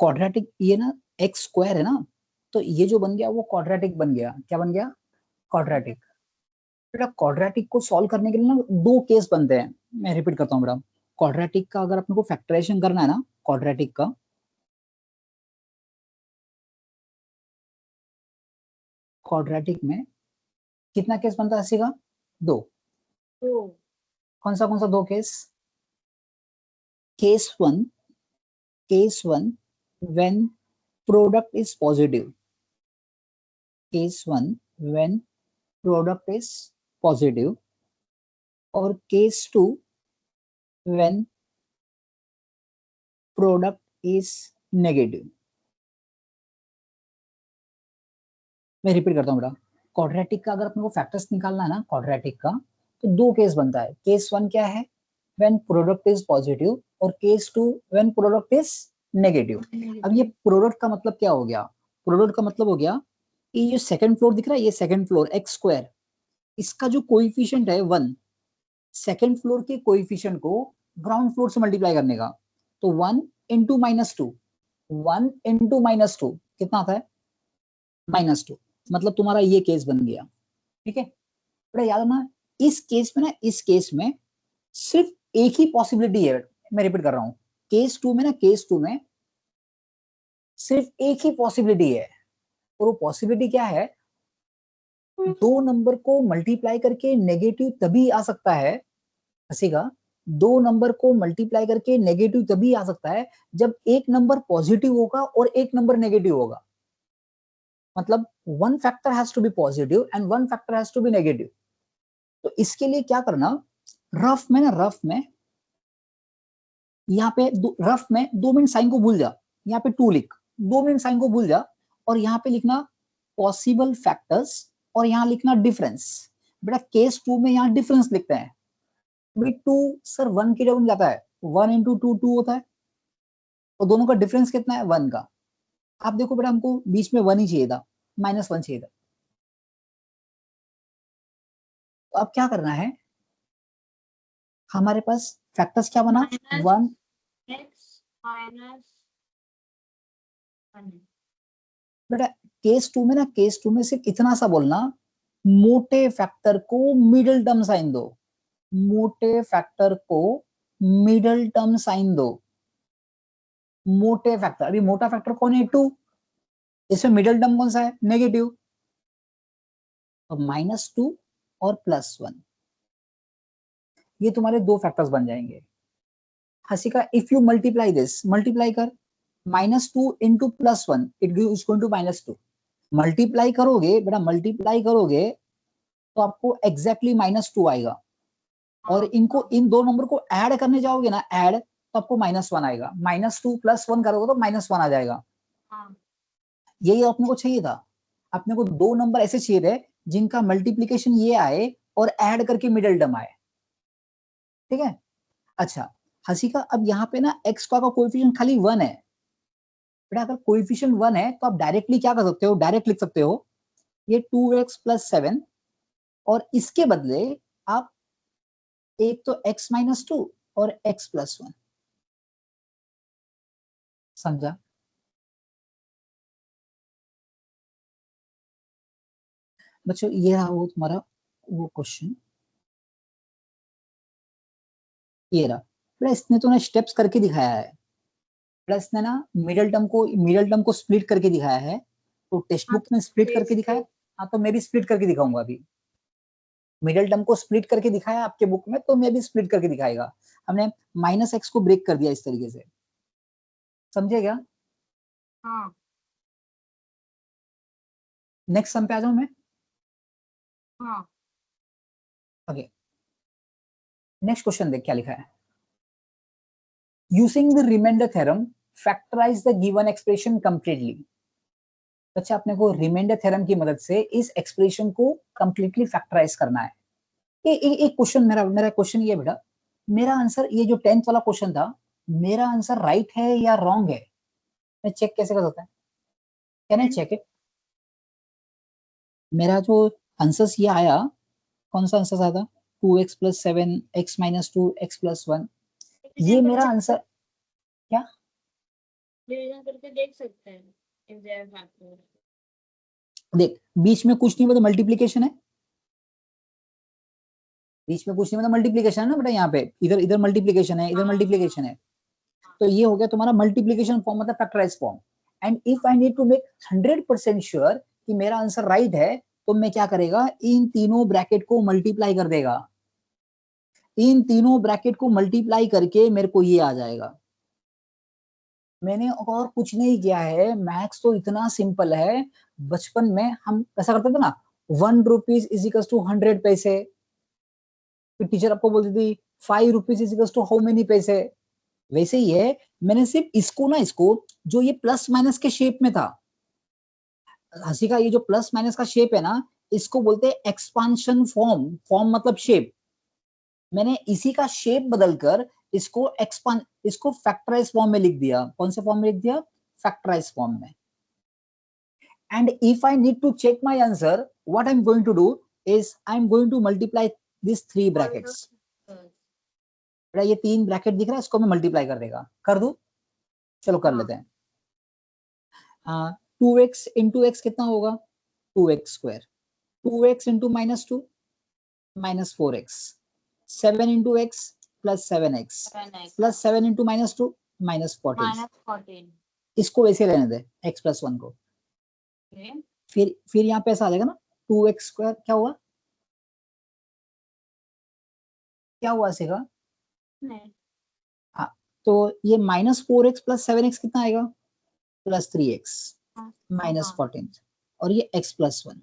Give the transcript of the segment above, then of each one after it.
Quadratic, ये ना x square है ना, तो ये जो बन गया वो क्वाड्रेटिक बन गया। क्या बन गया? क्वाड्रेटिक। बेटा क्वाड्रेटिक को सॉल्व करने के लिए ना दो केस बनते हैं। मैं रिपीट करता हूँ बेटा, क्वाड्रेटिक का अगर अपने को फैक्टराइजेशन करना है ना, क्वाड्रेटिक का, क्वाड्रेटिक में कितना केस बनता है अस्सी का? दो। कौन सा दो case? Case one, case one when product is positive, case one when product is positive, और case two when product is negative. मैं रिपीट करता हूँ बेटा, क्वाड्रेटिक का अगर अपने को फैक्टर्स निकालना है ना क्वाड्रेटिक का, तो दो केस बनता है। केस वन क्या है? व्हेन प्रोडक्ट इज पॉजिटिव, और case two when product is negative. अब ये प्रोडक्ट का मतलब क्या हो गया? प्रोडक्ट का मतलब हो गया कि ये सेकंड फ्लोर दिख रहा है, ये सेकंड फ्लोर एक्स स्क्वायर, इसका जो कोएफिशिएंट है वन, सेकंड फ्लोर के कोएफिशिएंट को ग्राउंड फ्लोर से मल्टीप्लाई करने का, तो one into minus two, one into minus two कितना आता है? Minus two. मतलब तुम्हारा ये केस बन गया। ठीक है बेटा, याद है ना, इस केस में ना, इस केस में सिर्फ एक ही पॉसिबिलिटी है। मैं रिपीट कर रहा हूं, केस टू में ना, केस टू में सिर्फ एक ही पॉसिबिलिटी है, और वो पॉसिबिलिटी क्या है? दो नंबर को मल्टीप्लाई करके नेगेटिव तभी आ सकता है, हंसेगा, दो नंबर को मल्टीप्लाई करके नेगेटिव तभी आ सकता है जब एक नंबर पॉजिटिव होगा और एक नंबर नेगेटिव होगा। मतलब one factor has to be positive and one factor has to be negative. तो इसके लिए क्या करना, रफ में ना, रफ में यहाँ पे रफ में 2 मिनट साइन को भूल जा, यहाँ पे टू लिख, 2 मिनट साइन को भूल जा, और यहाँ पे लिखना पॉसिबल फैक्टर्स, और यहाँ लिखना डिफरेंस। बेटा केस टू में यहाँ डिफरेंस लिखते हैं भाई, टू सर वन की जगह में जाता है, वन इंटू टू टू होता है, और दोनों का डिफरेंस कितना है? वन का। आप देखो बेटा, हमको बीच में वन ही चाहिए था, माइनस वन चाहिए था। तो अब क्या करना है, हमारे पास फैक्टर्स क्या बना? वन एक्स माइनस बेटा केस टू में ना, केस टू में सिर्फ इतना सा बोलना, मोटे फैक्टर को मिडिल टर्म साइन दो, मोटे फैक्टर को मिडिल टर्म साइन दो। मोटे फैक्टर, अभी मोटा फैक्टर कौन है? टू, इसमें मिडिल टर्म कौन सा है? नेगेटिव, तो माइनस टू और प्लस वन, ये तुम्हारे दो फैक्टर्स बन जाएंगे। हसीका if you multiply this, multiply कर, minus two into plus one, it gives equal to minus two. Multiply करोगे बेटा, मल्टीप्लाई करोगे तो आपको एग्जैक्टली माइनस टू आएगा, और इनको, इन दो नंबर को ऐड करने जाओगे ना, ऐड, तो आपको माइनस वन आएगा। माइनस टू प्लस वन करोगे तो माइनस वन आ जाएगा। यही अपने को चाहिए था, अपने को दो नंबर ऐसे चाहिए थे जिनका मल्टीप्लीकेशन ये आए और ऐड करके मिडिल टर्म आए। ठीक है, अच्छा हसीका, अब यहाँ पे ना एक्स का कोएफिशिएंट खाली वन है बेटा। अगर कोएफिशिएंट वन है तो आप डायरेक्टली क्या कर सकते हो? डायरेक्ट लिख सकते हो ये 2x प्लस 7, और इसके बदले आप एक तो x माइनस टू और x प्लस वन, समझा? बच्चों ये रहा वो तुम्हारा वो क्वेश्चन, ये रहा बेटा। इसने तो ना स्टेप्स करके दिखाया है बेटा, इसने ना मिडिल टर्म को स्प्लिट करके दिखाया है। तो टेक्स्ट बुक में स्प्लिट करके दिखाया, हाँ तो मैं भी स्प्लिट करके दिखाऊंगा अभी। मिडिल टर्म को स्प्लिट करके दिखाया आपके बुक में, तो मैं भी स्प्लिट करके दिखाएगा। हमने माइनस एक्स को ब्रेक कर दिया इस तरीके से, समझे क्या? हाँ। नेक्स्ट सम पे आ जाऊं मैं? हाँ। ओके, नेक्स्ट क्वेश्चन देख क्या लिखा है। Using the remainder theorem factorise the given expression completely. अच्छा, अपने को रिमाइंडर थ्योरम की मदद से इस एक्सप्रेशन को कंप्लीटली फैक्टराइज करना है। एक क्वेश्चन, मेरा मेरा क्वेश्चन ये बेटा, मेरा आंसर, ये जो 10th वाला क्वेश्चन था, मेरा आंसर राइट है या रॉन्ग है? मैं चेक कैसे कर सकता है? Can I check it? मेरा जो आंसर ये आया, कौन सा आंसर आया था? 2x plus 7, x minus two, x plus one, ये मेरा आंसर क्या? डिवीजन करके देख सकते हैं if they are factor. देख बीच में कुछ नहीं, मतलब मल्टीप्लीकेशन है, बीच में कुछ नहीं, मतलब मल्टीप्लीकेशन है ना बेटा, यहाँ पे इधर इधर मल्टीप्लीकेशन है, इधर मल्टीप्लीकेशन है, तो ये हो गया तुम्हारा मल्टीप्लीकेशन फॉर्म, मतलब factorise form. And if I need to make 100% sure कि मेरा आंसर राइट है, तो मैं क्या करेगा, इन तीनों ब्रैकेट को मल्टीप्लाई कर देगा, इन तीनों ब्रैकेट को मल्टीप्लाई करके मेरे को ये आ जाएगा। मैंने और कुछ नहीं किया है, मैथ्स तो इतना सिंपल है। बचपन में हम ऐसा करते थे ना, 1 रुपीज इज इक्वल टू 100 पैसे, फिर टीचर आपको बोलती थी 5 rupees is equal to how many पैसे। वैसे ही है, मैंने सिर्फ इसको ना, इसको जो ये प्लस माइनस के शेप में था, हंसी का ये जो प्लस माइनस का शेप है ना, इसको बोलते हैं एक्सपांशन फॉर्म, फॉर्म मतलब शेप। मैंने इसी का शेप बदलकर इसको फैक्टराइज फॉर्म में लिख दिया। कौन से फॉर्म में लिख दिया? फैक्टराइज फॉर्म में। And if I need to check my answer, what I am going to do is I am going to multiply this 3 brackets. ये 3 ब्रैकेट दिख रहा है, इसको मैं मल्टीप्लाई कर देगा, कर दूं? चलो कर लेते हैं। 2x इंटू एक्स कितना होगा? 2x square. 2x into -2 -4x। 7 into x plus 7x plus 7 into -2 -14। इसको वैसे रहने दे, x प्लस 1 को। फिर यहाँ पे ऐसा आ जाएगा ना, 2x स्क्वायर क्या हुआ? क्या हुआ सीखा? हाँ, तो ये -4x प्लस 7x कितना आएगा? प्लस 3x -14, और ये x प्लस 1।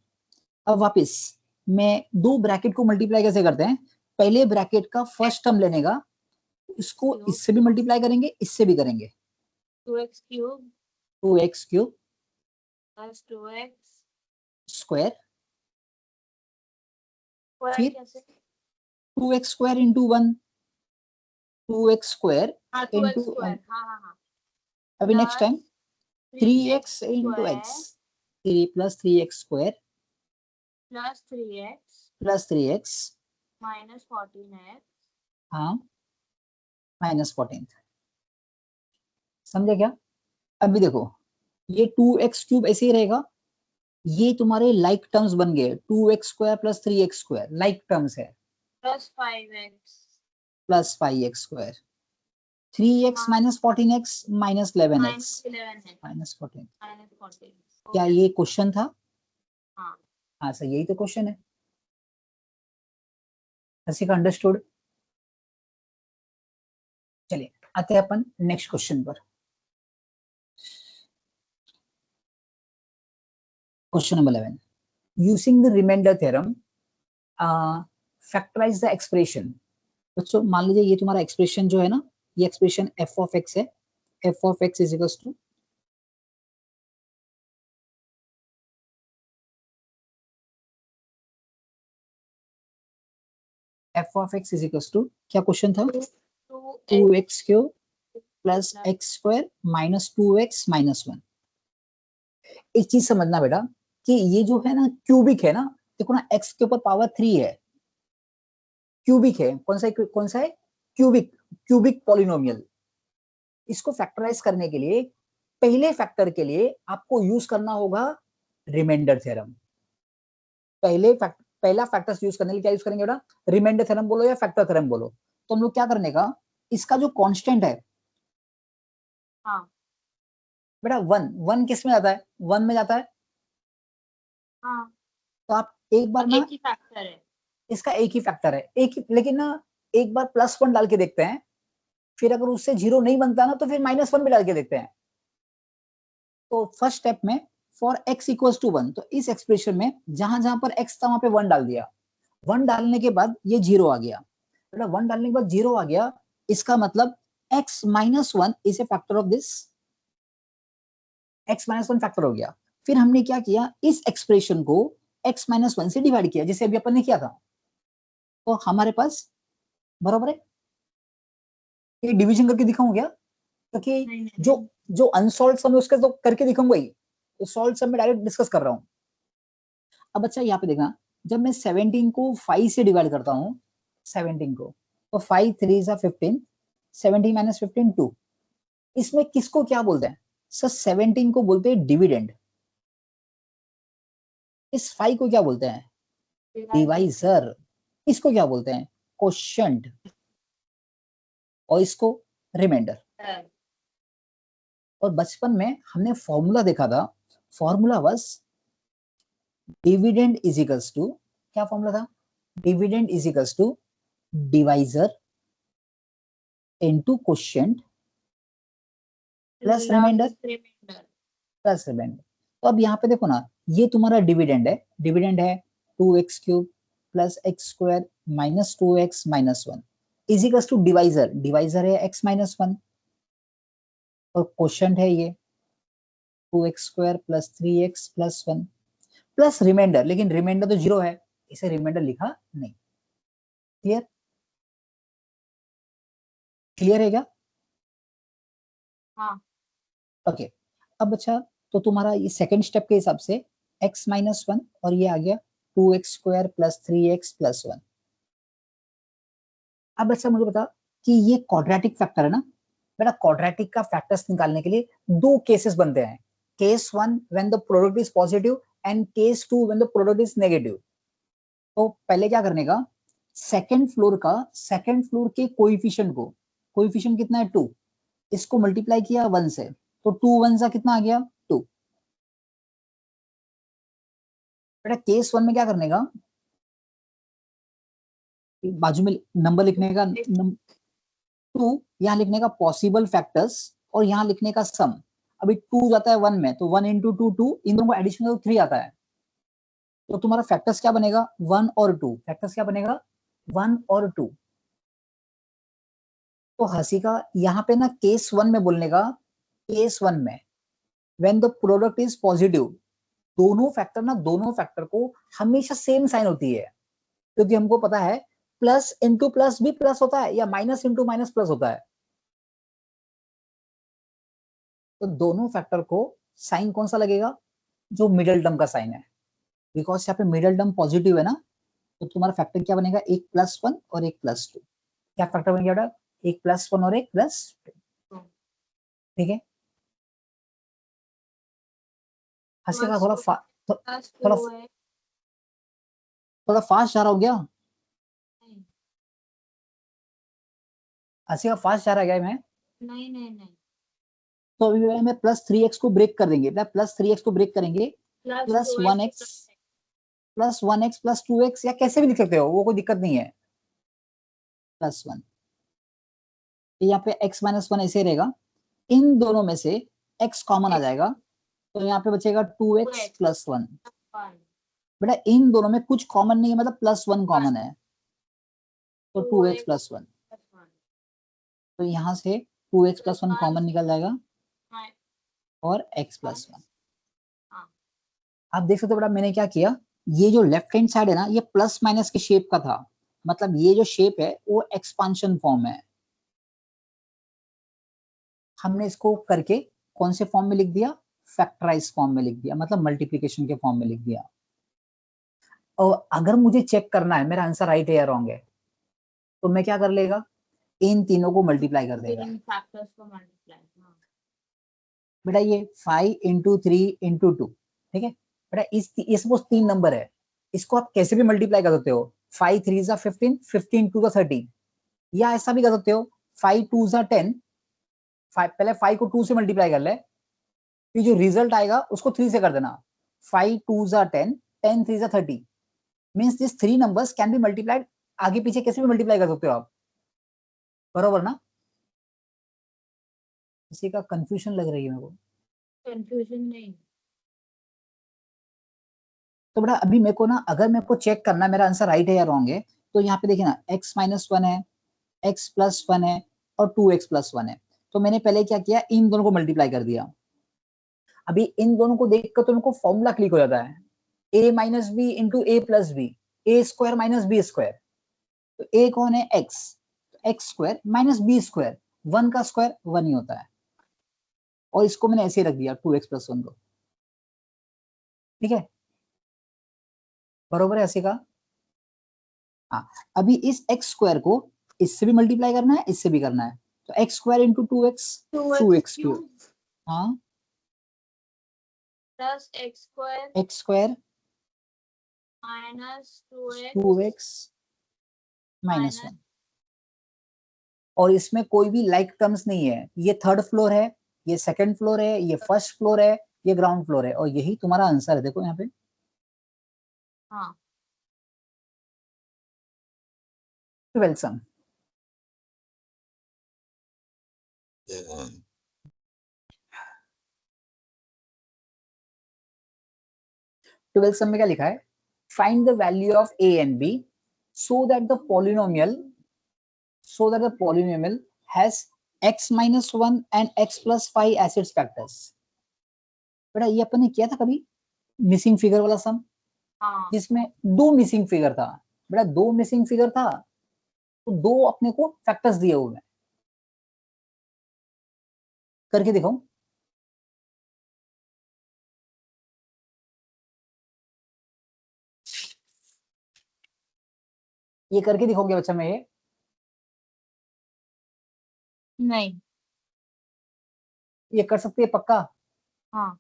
अब वापिस मैं 2 ब्रैकेट को मल्टीप्लाई कैसे करते हैं? पहले ब्रैकेट का फर्स्ट टर्म लेने का, इसको इससे भी मल्टीप्लाई करेंगे, इससे भी करेंगे। 2x cube 2x cube plus 2x square, फिर कैसे? 2x square into 1, 2x square into 1। अभी next time 3x into x, 3 plus 3x square plus 3x -14x, हाँ -14। समझे क्या? अभी देखो, ये 2x क्यूब ऐसे ही रहेगा, ये तुम्हारे लाइक टर्म्स बन गए, 2x square plus 3x square like terms है, plus 5x plus 5x square, 3x minus 14x minus 11x minus 14। क्या ये क्वेश्चन था? हाँ सर, यही तो क्वेश्चन है। ऐसे का अंडरस्टूड। चलिए आते हैं अपन नेक्स्ट क्वेश्चन पर। Question number 11, using the remainder theorem factorise the expression. बच्चों मान लीजिए ये तुम्हारा एक्सप्रेशन जो है ना, ये एक्सप्रेशन f ऑफ x है, f of x is equals to f of x is equals to, क्या क्वेश्चन था? 2x cube plus x square minus 2x minus 1। एक चीज समझना बेटा कि ये जो है ना क्यूबिक है ना, देखो ना x के ऊपर पावर 3 है, क्यूबिक है। कौन सा है? Cubic, cubic polynomial. इसको फैक्टराइज करने के लिए पहले फैक्टर के लिए आपको यूज करना होगा रिमाइंडर थ्योरम। पहला फैक्टर्स यूज करने के लिए क्या यूज करेंगे बेटा? रिमाइंडर थ्योरम बोलो या फैक्टर थ्योरम बोलो। तो हम लोग क्या करने का, इसका जो कांस्टेंट है, हाँ बेटा 1 किस में जाता है? 1 में जाता है। हाँ, तो आप एक बार ना, एक ही फैक्टर है इसका, एक ही फैक्टर है, लेकिन ना एक बार +1 डाल के देखते हैं, फिर अगर उससे 0 नहीं बनता ना, तो फिर -1 भी डाल के देखते हैं। तो फर्स्ट स्टेप में फॉर x इक्वल्स टू 1, तो इस एक्सप्रेशन में जहां जहां पर x था वहां पे 1 डाल दिया। 1 डालने के बाद ये 0 आ गया, बेटा 1 डालने के बाद 0 आ गया, इसका मतलब x -1 is a factor of this, x -1 factor हो गया। फिर हमने क्या किया, इस एक्सप्रेशन को x -1 से डिवाइड किया, जैसे अभी अपन ने किया था, तो हमारे पास बराबर है। ये डिवीजन करके दिखाऊं क्या? क्योंकि जो अनसॉल्व सम है उसके तो करके दिखाऊंगा ही, तो सॉल्व सम में डायरेक्ट डिस्कस कर रहा हूं। अब अच्छा यहाँ पे देखना, जब मैं 17 को 5 से डिवाइड करता हूँ, 17 को, तो 5 3 15, 17 -15 2। इसमें किसको क्या बोलते हैं? सर 17 को बोलते हैं डिविडेंड, इस 5 को क्या बोलते हैं? डिवाइजर, इसको क्या बोलते हैं? क्वोशिएंट, और इसको रिमाइंडर। और बचपन में हमने फॉर्मूला देखा था, formula was dividend is equals to, क्या फॉर्मूला था? Dividend is equals to divisor into quotient plus remainder plus remainder. तो अब यहाँ पे देखो ना, ये तुम्हारा डिविडेंड है, डिविडेंड है 2x cube plus x square minus 2x minus 1 is equals to divisor, divisor है x माइनस 1, और क्वोशिएंट है ये 2x square plus 3x plus 1 plus remainder, लेकिन रिमाइंडर तो 0 है, इसे रिमाइंडर लिखा नहीं। क्लियर? क्लियर है क्या? हाँ। ओके, अब अच्छा, तो तुम्हारा ये सेकंड स्टेप के हिसाब से x माइनस 1 और ये आ गया 2x square plus 3x plus 1। अब अच्छा मुझे बता कि ये क्वाड्रेटिक फैक्टर है ना बेटा, क्वाड्रेटिक का फैक्टर्स निकालने के लिए दो केसेस बनते हैं, case 1 when the product is positive and case 2 when the product is negative. तो पहले क्या करने का, सेकंड फ्लोर के कोएफिशिएंट को, कोएफिशिएंट कितना है 2, इसको मल्टीप्लाई किया 1 से, तो 2 1 सा कितना आ गया 2। बेटा केस 1 में क्या करने का, बाजू में नंबर लिखने का 2, यहाँ लिखने का पॉसिबल फैक्टर्स और यहाँ लिखने का सम। अभी 2 जाता है 1 में, तो 1 इंटू 2 2, इन दोनों को एडिशन करो 3 आता है, तो तुम्हारा फैक्टर्स क्या बनेगा 1 और 2, फैक्टर्स क्या बनेगा 1 और 2। तो हंसी का यहाँ पे ना केस 1 में बोलने का, केस 1 में when the product is positive, दोनों फैक्टर को हमेशा सेम साइन होती है, क्योंकि हमको पता है प्लस इंटू प्लस भी प्लस होता है या माइनस इंटू माइनस प्लस होता है। तो दोनों फैक्टर को साइन कौन सा लगेगा, जो मिडिल टर्म का साइन है, बिकॉज यहाँ पे मिडिल टर्म पॉजिटिव है ना, तो तुम्हारा फैक्टर क्या बनेगा, एक प्लस 1 और एक प्लस 2। क्या फैक्टर बन गया, एक प्लस 1 और एक प्लस 2। ठीक है, हंसी का थोड़ा फास्ट जा रहा हो गया, हंसी का फास्ट जा रहा है मैं नहीं। तो अभी हमें प्लस 3x को ब्रेक कर देंगे, प्लस 3x को ब्रेक करेंगे, प्लस 1x प्लस 2x, या कैसे भी लिख सकते हो, वो कोई दिक्कत नहीं है, प्लस 1। यहाँ पे x माइनस 1 ऐसे रहेगा, इन दोनों में से x कॉमन आ जाएगा, तो यहाँ पे बचेगा 2x प्लस 1। बेटा इन दोनों में कुछ कॉमन नहीं है, मतलब प्लस 1 कॉमन है, तो 2x प्लस 1, तो यहाँ से 2x प्लस 1 कॉमन निकल जाएगा और x प्लस 1। आप देख सकते हो बेटा मैंने क्या किया, ये जो लेफ्ट हैंड साइड है ना, ये प्लस माइनस के शेप का था, मतलब ये जो शेप है वो एक्सपांशन फॉर्म है, हमने इसको करके कौन से फॉर्म में लिख दिया, फैक्टराइज फॉर्म में लिख दिया, मतलब मल्टीप्लिकेशन के फॉर्म में लिख दिया। और अगर मुझे चेक करना है मेरा आंसर राइट है या रॉन्ग है, तो मैं क्या कर लेगा, इन तीनों को मल्टीप्लाई कर देगा। बेटा ये 5 इंटू 3 इंटू 2, ठीक है बेटा, इस सपोज 3 नंबर है, इसको आप कैसे भी मल्टीप्लाई कर सकते हो, 5 3 जा 15, 15 2 जा 30, या ऐसा भी कर सकते हो 5 2 जा 10, पहले 5 को 2 से मल्टीप्लाई कर ले, फिर जो रिजल्ट आएगा उसको 3 से कर देना, 5 2 जा 10, 10 3 जा 30, means this 3 numbers can be multiplied, आगे पीछे कैसे भी मल्टीप्लाई कर सकते हो आप, बरोबर ना? किसी का कंफ्यूजन लग रही है मेरे को, कंफ्यूजन नहीं। तो बेटा अभी मेरे को ना, अगर मेरे को चेक करना मेरा आंसर राइट है या रॉन्ग है, तो यहाँ पे देखिए ना x माइनस 1 है, x प्लस 1 है और 2x प्लस 1 है, तो मैंने पहले क्या किया, इन दोनों को मल्टीप्लाई कर दिया। अभी इन दोनों को देखकर तो मेरे को फॉर्मूला क्लिक हो जाता है, a minus b into a plus b, a square minus b square, तो a कौन है x, x square minus b square, 1 का स्क्वायर 1 ही होता है, और इसको मैंने ऐसे रख दिया 2x प्लस 1 को, ठीक है, बरोबर है ऐसे का। हाँ, अभी इस एक्स स्क्वायर को इससे भी मल्टीप्लाई करना है, इससे भी करना है, तो x square into 2x, 2x cube, हाँ plus x square x square minus 2x 2x minus minus 1। और इसमें कोई भी लाइक टर्म्स नहीं है, ये थर्ड फ्लोर है, ये सेकंड फ्लोर है, ये फर्स्ट फ्लोर है, ये ग्राउंड फ्लोर है, और यही तुम्हारा आंसर है। देखो यहाँ पे हाँ 12th सम। ट्वेल्थ सम में क्या लिखा है? Find the value of a and b so that the polynomial has x minus 1 and x plus 5 as its factors। बेटा ये अपन ने किया था कभी मिसिंग फिगर वाला सम, हाँ जिसमें दो मिसिंग फिगर था। बेटा दो मिसिंग फिगर था तो दो अपने को फैक्टर्स दिए हुए हैं। करके दिखाऊं? ये करके दिखाओगे बच्चा मैं नहीं ये कर सकती है पक्का? हाँ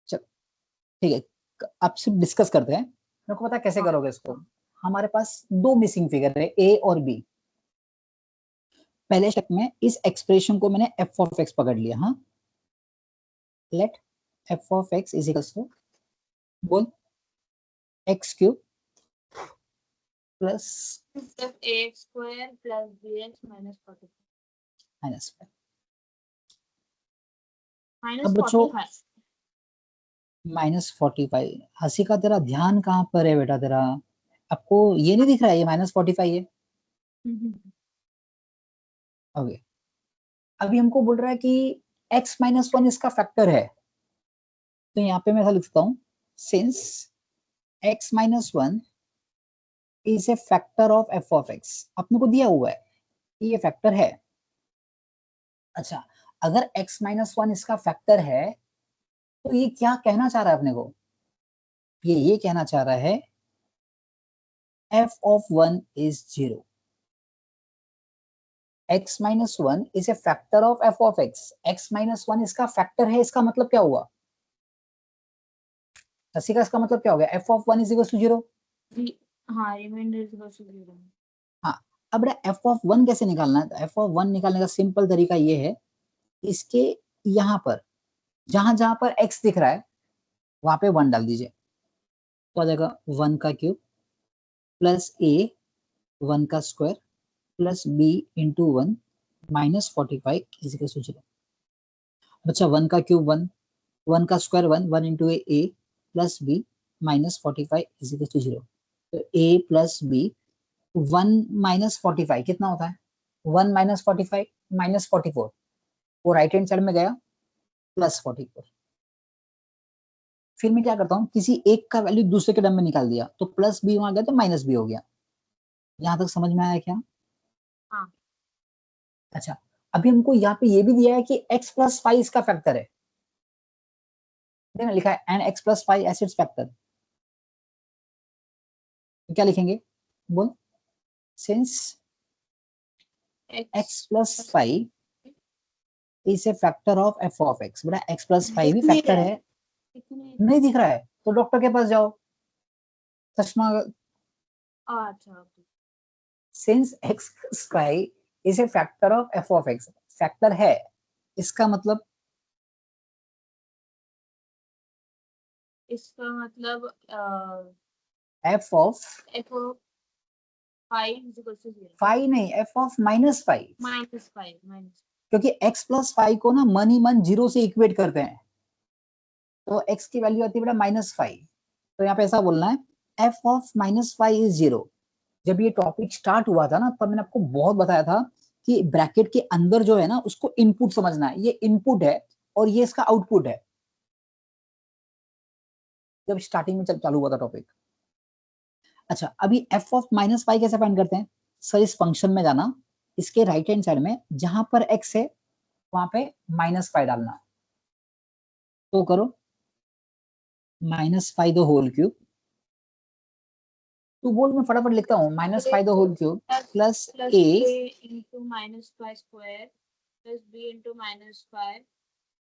चल ठीक है, अब सिर्फ डिस्कस करते हैं। मेरे को पता है कैसे हाँ करोगे इसको। हमारे पास दो मिसिंग फिगर है, ए और बी। पहले स्टेप में इस एक्सप्रेशन को मैंने एफ ऑफ एक्स पकड़ लिया। हाँ, let f of x is equal to, बोल, x cube plus plus x square plus b x minus 45 minus 5। Minus अब बच्चों 45 -45, हंसी का तेरा ध्यान कहाँ पर है बेटा तेरा? आपको ये नहीं दिख रहा है ये -45 है? ओके, अभी हमको बोल रहा है कि x माइनस 1 इसका फैक्टर है। तो यहाँ पे मैं ऐसा लिखता हूँ, since x minus 1 is a factor of F of x. अपने को दिया हुआ है ये फैक्टर है। अच्छा, अगर x माइनस 1 इसका फैक्टर है तो ये क्या कहना चाह रहा है अपने को? ये कहना चाह रहा है f of 1 is 0। x minus 1 is a factor of f of x। x minus 1 इसका फैक्टर है, इसका मतलब क्या हुआ? शशि का इसका मतलब क्या हो गया? f of 1 is equal to 0। हाँ रिमाइंडर इज इक्वल टू 0। हाँ, अब f of 1 कैसे निकालना है? f of 1 निकालने का सिंपल तरीका ये है, इसके यहाँ पर जहां जहां पर x दिख रहा है वहां पे 1 डाल दीजिए, तो आ जाएगा 1 का क्यूब प्लस a 1 का square plus b into 1 minus 45 is equal to 0। बच्चा 1 का क्यूब 1, 1 का square 1, 1 into a plus b minus 45 is equal to 0। तो a प्लस बी, 1 माइनस 45 कितना होता है? 1 माइनस 45 माइनस 44, वो राइट हैंड साइड में गया प्लस 44। फिर मैं क्या करता हूँ, किसी एक का वैल्यू दूसरे के टर्म में निकाल दिया, तो प्लस बी वहां गया तो माइनस बी हो गया। यहां तक समझ में आया क्या? हाँ अच्छा, अभी हमको यहाँ पे ये भी दिया है कि x प्लस 5 इसका फैक्टर है। देखना लिखा है and x plus 5 acids factor. तो क्या लिखेंगे? बोल, since x plus 5 is a factor of f of x। बेटा x प्लस 5 भी फैक्टर है। कितने नहीं दिख रहा है तो डॉक्टर के पास जाओ, चश्मा। अच्छा since x plus 5 is a factor of f of x, factor है, इसका मतलब इसका मतलब f of f 5 is equal to 0 5 नहीं, f ऑफ -5। माइनस 5 माइनस क्योंकि x प्लस 5 को ना मन ही मन 0 से इक्वेट करते हैं, तो x की वैल्यू आती है बेटा -5। तो यहाँ पे ऐसा बोलना है f ऑफ -5 इज 0। जब ये टॉपिक स्टार्ट हुआ था ना, तब मैंने आपको बहुत बताया था कि ब्रैकेट के अंदर जो है ना उसको इनपुट समझना है। ये इनपुट है और ये इसका आउटपुट है, जब स्टार्टिंग में चालू हुआ था टॉपिक। अच्छा, अभी f ऑफ -5 कैसे फाइंड करते हैं? सर इस फंक्शन में जाना, इसके राइट हैंड साइड में जहां पर x है वहां पे -5 डालना। तो करो, -5 द होल क्यूब तू बोल, मैं फटाफट लिखता हूँ, -5 the whole cube plus plus a a into -5 square plus b into -5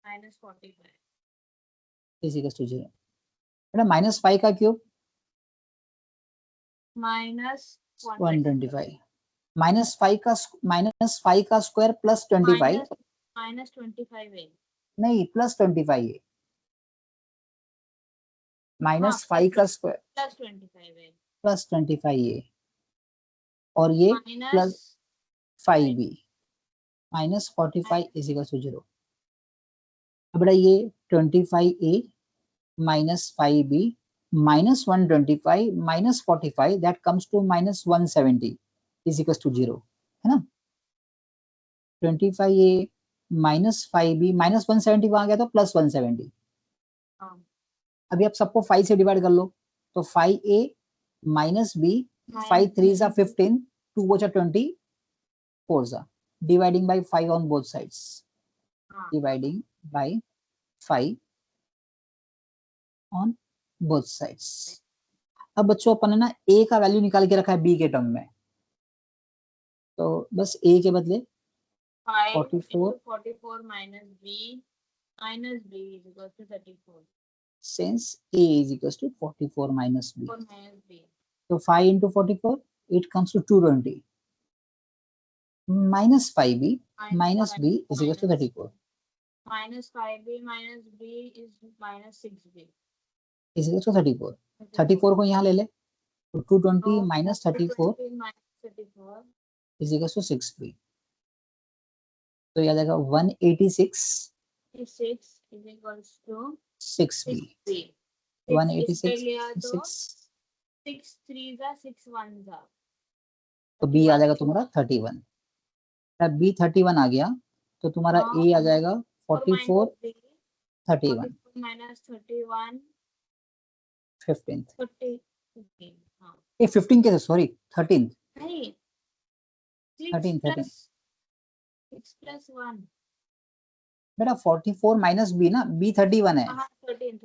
minus 45. Is equal to 0। बेटा -5 का क्यूब Minus 125, -5 का स्क्वायर प्लस 25, minus 25a. नहीं प्लस 25 है, -5 का स्क्वायर plus 25a प्लस 25 है, और ये minus plus 5b minus 45 is equal to 0। अब बेटा ये 25a minus 5b minus 125 minus 45 that comes to minus 170 is equal to 0, है ना। 25a माइनस 5b माइनस 170 वहां गया तो प्लस 170। अभी आप सबको 5 से डिवाइड कर लो, तो 5a माइनस b, 5 3 जा 15, 2 बचा 20, 4 जा, dividing by 5 on both sides, dividing by 5 on both sides. अब बच्चों अपन ने ना a का वैल्यू निकाल के रखा है b के टर्म में, तो बस a के बदले 44 minus b is equal to 34. since a is equals to 44 minus b. 4 minus b. So 5 into 44, it comes to 220. Minus 5b minus b is equal to 34. Minus 5b minus b is minus 6b. Is equal to 34. 34 को यहाँ ले ले, तो 220 minus 34 is equal to 6b. तो याद आएगा 186 is equals to 6b. 186 6 6 3 जा 6 1 जा, तो b आ जाएगा तुम्हारा 31। अब b 31 आ गया तो तुम्हारा a आ जाएगा 44 31 minus 31 15th 15. ये 15 कैसे, सॉरी 13th नहीं 13 6 plus 1 बेटा 44 माइनस b ना, b 31 है, 13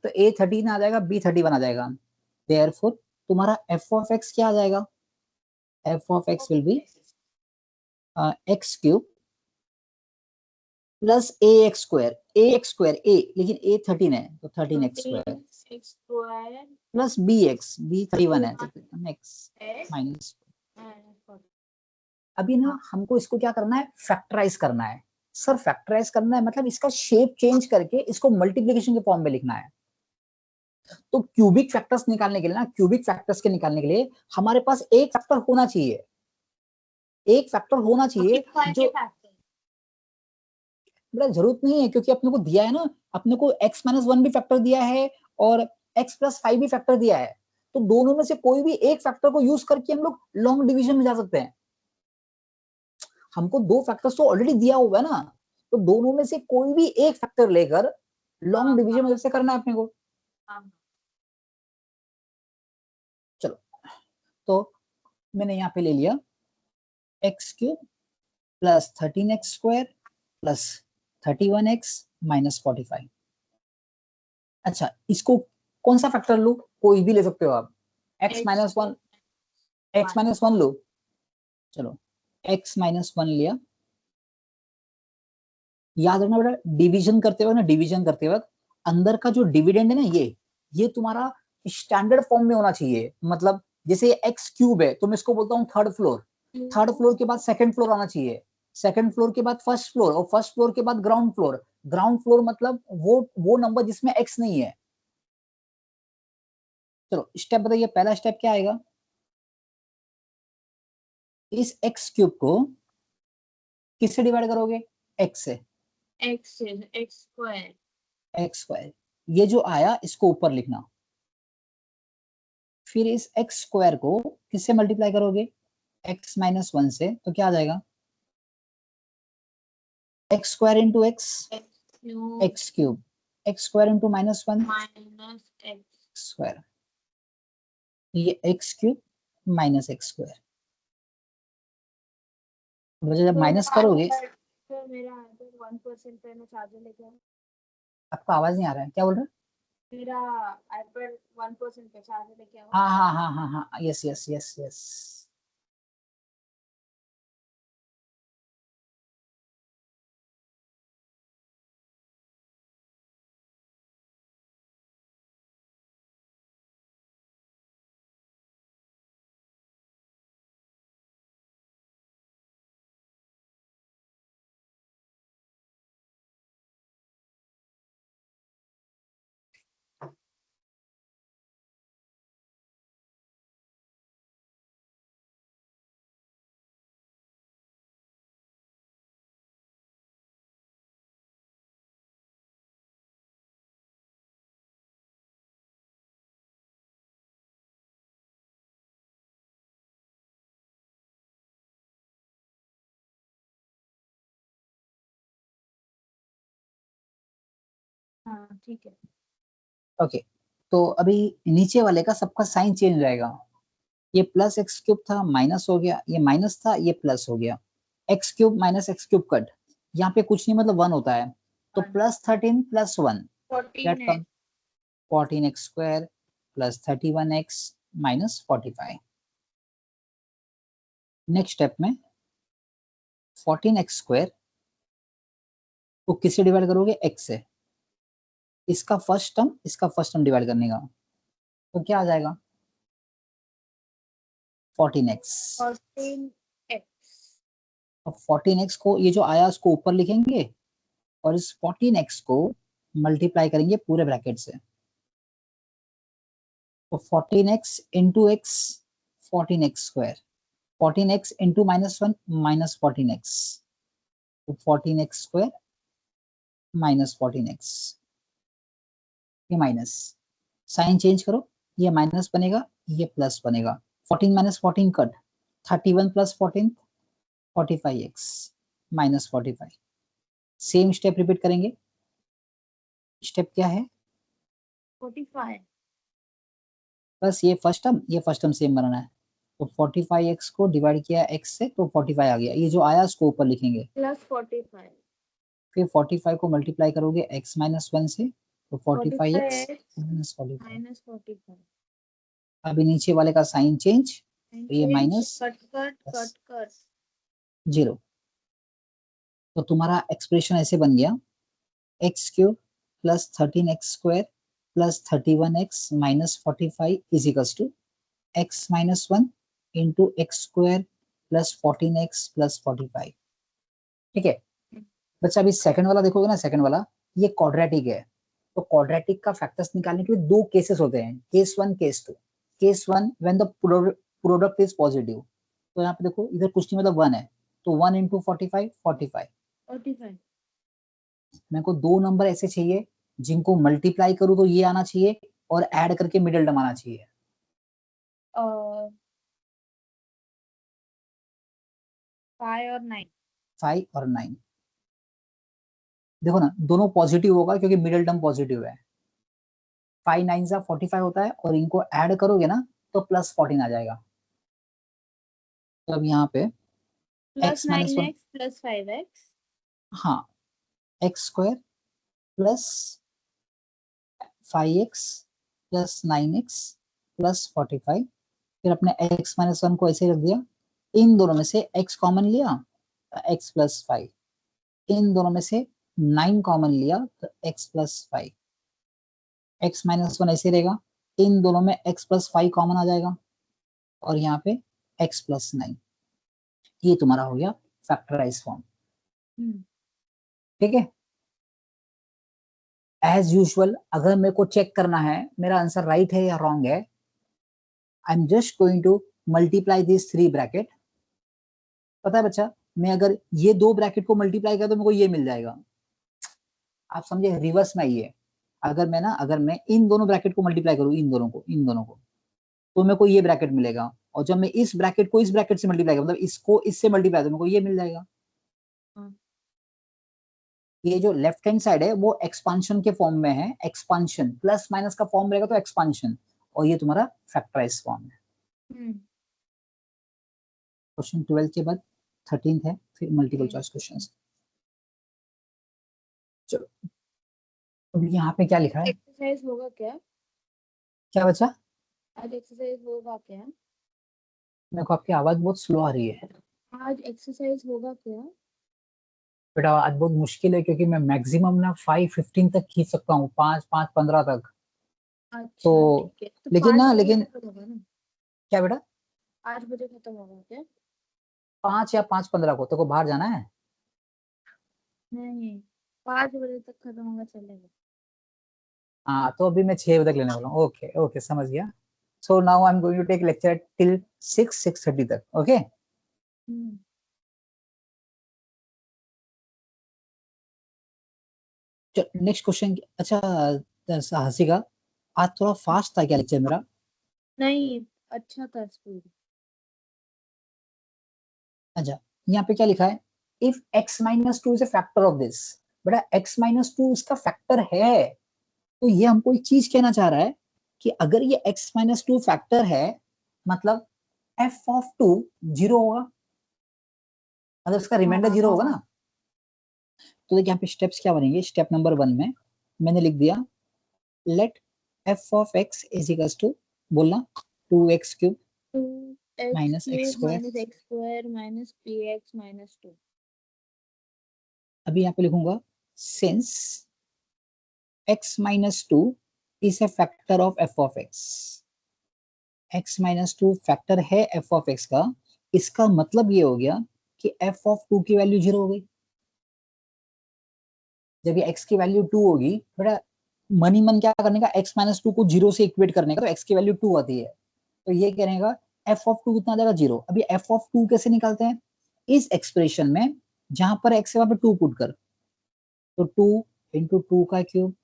तो a 13 आ जाएगा, b 31 आ जाएगा। देयरफॉर तुम्हारा f ऑफ x क्या आ जाएगा, f of x will be x cube plus ax square, a लेकिन a 13 है तो 13x square plus bx, b 31 है तो x माइनस। अभी ना हमको इसको क्या करना है, फैक्टराइज करना है। सर फैक्टराइज करना है मतलब इसका शेप चेंज करके इसको मल्टीप्लिकेशन के फॉर्म में लिखना है। तो क्यूबिक फैक्टर्स निकालने के लिए ना, क्यूबिक फैक्टर्स के निकालने के लिए हमारे पास एक फैक्टर होना चाहिए, एक फैक्टर होना चाहिए जो बड़ा जरूरत नहीं है, क्योंकि अपने को दिया है ना, अपने को x माइनस 1 भी फैक्टर दिया है और x प्लस 5 भी फैक्टर दिया है, तो दोनों में से कोई भी एक फैक्टर को यूज करके हम लोग लॉन्ग डिवीजन में जा सकते हैं। हमको दो फैक्टर्स तो ऑलरेडी दिया हुआ है ना, तो दोनों में से कोई भी एक फैक्टर लेकर लॉन्ग डिवीजन में जैसे करना है अपने को। चलो तो मैंने यहाँ पे ले लिया x cube plus 13x square plus 31x minus 45। अच्छा इसको कौन सा फैक्टर लो, कोई भी ले सकते हो आप, x माइनस 1 लो। चलो x माइनस 1 लिया। याद रखना बेटा डिवीजन करते वक्त ना, डिवीजन करते वक्त अंदर का जो डिविडेंड है ना, ये तुम्हारा स्टैंडर्ड फॉर्म में होना चाहिए। मतलब जैसे एक्स क्यूब है तो मैं इसको बोलता हूँ थर्ड फ्लोर, थर्ड फ्लोर के बाद सेकंड फ्लोर आना चाहिए, सेकंड फ्लोर के बाद फर्स्ट फ्लोर, और फर्स्ट फ्लोर के बाद ग्राउंड फ्लोर। ग्राउंड फ्लोर मतलब वो नंबर जिसमें एक्स नहीं है। चलो स्टेप बताइए, पहला स्टेप क्या आएगा, इस एक्स क्यूब को किससे डिवाइड करोगे, एक्स से, एक्स स्क्वायर। ये जो आया इसको ऊपर लिखना, फिर इस एक्स स्क्वायर को किससे मल्टीप्लाई करोगे, एक्स माइनस 1 से, तो क्या आ जाएगा, x square into x cube, x square into minus 1 square, ये x cube minus x square. जब माइनस करोगे, मेरा 1% पे मैं चार्जर लेके आया। आपको आवाज नहीं आ रहा है, क्या बोल रहे हैं, मेरा आईपैड 1% पे चार्ज लेके आओ। हाँ हाँ हाँ हाँ हाँ, यस यस यस यस। हाँ ठीक है। ओके, तो अभी नीचे वाले का सबका साइन चेंज हो जाएगा। ये प्लस एक्स क्यूब था, माइनस हो गया, ये माइनस था, ये प्लस हो गया। X cube minus x cube cut, यहाँ पे कुछ नहीं मतलब 1 होता है, तो प्लस 13 प्लस 1 14 दैट है। कम 14 x square plus 31 x minus 45। Next step में 14 एक्स स्क्वायर को किससे डिवाइड करोगे? एक्स से। इसका फर्स्ट टर्म डिवाइड करने का, तो क्या आ जाएगा? 14x। 14x। अब 14x को ये जो आया उसको ऊपर लिखेंगे और इस 14x को मल्टीप्लाई करेंगे पूरे ब्रैकेट से। तो 14x into x 14x square, 14x into -1 minus 14x, तो 14x स्क्वायर माइनस 14x, ये माइनस, साइन चेंज करो, ये माइनस बनेगा, ये प्लस बनेगा। 14 minus 14 cut, 31 plus 14 45x minus 45। Same step repeat करेंगे। स्टेप क्या है? 45 बस ये फर्स्ट टर्म सेम बनाना है। तो 45x को डिवाइड किया x से तो 45 आ गया, ये जो आया उसको ऊपर लिखेंगे। प्लस 45 फिर 45 को मल्टीप्लाई करोगे x माइनस 1 से, तो 45x 45x माइनस 45। माइनस 45। अभी नीचे वाले का साइन चेंज, तो ये change minus cut cut plus cut cut 0। तो तुम्हारा एक्सप्रेशन ऐसे बन गया, x cube plus 13x square plus 31x minus 45 is equals to x minus 1 into x square plus 14x plus 45। ठीक है बच्चा, अभी सेकंड वाला देखोगे ना, सेकंड वाला ये क्वाड्रेटिक है। तो क्वाड्रेटिक का फैक्टर्स निकालने के लिए दो केसेस होते हैं, case 1 case 2। Case 1 when the product is positive, तो यहाँ पे देखो इधर कुछ नहीं मतलब 1 है, तो 1 इंटू 45 45। 45 मेरे को दो नंबर ऐसे चाहिए जिनको मल्टीप्लाई करूँ तो ये आना चाहिए और ऐड करके मिडिल टर्म आना चाहिए। 5 और 9। 5 और 9, देखो ना दोनों पॉजिटिव होगा क्योंकि मिडिल टर्म पॉजिटिव है। 5 9 जा 45 होता है और इनको ऐड करोगे ना तो प्लस 14 आ जाएगा। तो अब यहाँ पे plus x minus 1, 9x plus 5x हाँ x square plus 5x plus 9x plus 45। फिर अपने x माइनस 1 को ऐसे रख दिया, इन दोनों में से x कॉमन लिया तो x प्लस 5, इन दोनों में से 9 कॉमन लिया तो x प्लस 5, x माइनस 1 ऐसे रहेगा, इन दोनों में x प्लस 5 कॉमन आ जाएगा और यहाँ पे x प्लस 9। ये तुम्हारा हो गया फैक्टराइज फॉर्म। ठीक है, एज यूजुअल अगर मेरे को चेक करना है मेरा आंसर राइट है या रॉन्ग है, I am just going to multiply this 3 bracket. पता है बच्चा, मैं अगर ये दो ब्रैकेट को मल्टीप्लाई कर तो मेरे को ये मिल जाएगा। आप समझे, रिवर्स में ये, अगर मैं इन दोनों ब्रैकेट को मल्टीप्लाई करूँ, इन दोनों को तो मेरे को ये ब्रैकेट मिलेगा, और जब मैं इस ब्रैकेट को इस ब्रैकेट से मल्टीप्लाई करूँ, मतलब इसको इससे मल्टीप्लाई तो मेरे को ये मिल जाएगा। ये जो लेफ्ट हैंड साइड है वो एक्सपांशन के फॉर्म में है, एक्सपांशन प्लस माइनस का फॉर्म रहेगा तो एक्सपांशन, और ये तुम्हारा फैक्टराइज फॉर्म है। क्वेश्चन 12 के बाद 13 है, फिर मल्टीपल चॉइस क्वेश्चन। चलो अब यहाँ पे क्या लिखा है? एक्सरसाइज होगा क्या? क्या बचा? आज एक्सरसाइज होगा क्या? मेरे को आपकी आवाज बहुत स्लो आ रही है आज एक्सरसाइज होगा क्या? बेटा। आज बहुत मुश्किल है क्योंकि मैं मैक्सिमम ना 5:15 तक खींच सकता हूँ, 5:15 तक। तो अच्छा ठीक है, तो लेकिन 5 बजे लेकिन खत्म होगा ना? क्या बेटा? 8 बजे खत्म होगा क्या? 5 या 5:15 को तेरे को बाहर जाना है? नहीं, 5 बजे तक खत्म होगा, चलेगा। हाँ, तो अभी मैं 6 बजे तक लेने वाला हूँ। ओके ओके, समझ गया। So now I am going to take lecture till 6:30 तक। ओके। हम्म। Next question. अच्छा हंसिका, आज थोड़ा फास्ट था क्या लेक्चर मेरा? नहीं, अच्छा था स्कूल। अच्छा, यहाँ पे क्या लिखा है? If x-2 is a factor of this. बेटा x-2 इसका फैक्टर है, तो ये हमको एक चीज कहना चाह रहा है कि अगर ये x-2 फैक्टर है, मतलब f(2) 0 होगा, मतलब इसका रिमाइंडर हाँ 0 होगा हाँ। ना। तो देखिए यहाँ पे स्टेप्स क्या बनेंगे। स्टेप नंबर 1 में मैंने लिख दिया, late f(x) is equals to, बोलना, 2x³ 2x minus x cube square. Minus x square minus P x minus 2। अभी यहाँ पे लिखूंगा, since x-2 is a factor of f(x), x-2 factor है f(x) का, इसका मतलब ये हो गया कि f(2) की वैल्यू 0 हो गई। जब ये x की वैल्यू 2 होगी, बेटा मनी मन क्या करने का, x-2 को 0 से इक्वेट करने का, तो x की वैल्यू 2 आती है, तो ये करेगा f(2) कितना आ जाएगा, 0। अभी f(2) कैसे निकालते हैं? इस एक्सप्रेशन में जहां पर x है वहां पे 2 पुट कर, तो 2 × 2 का क्यूब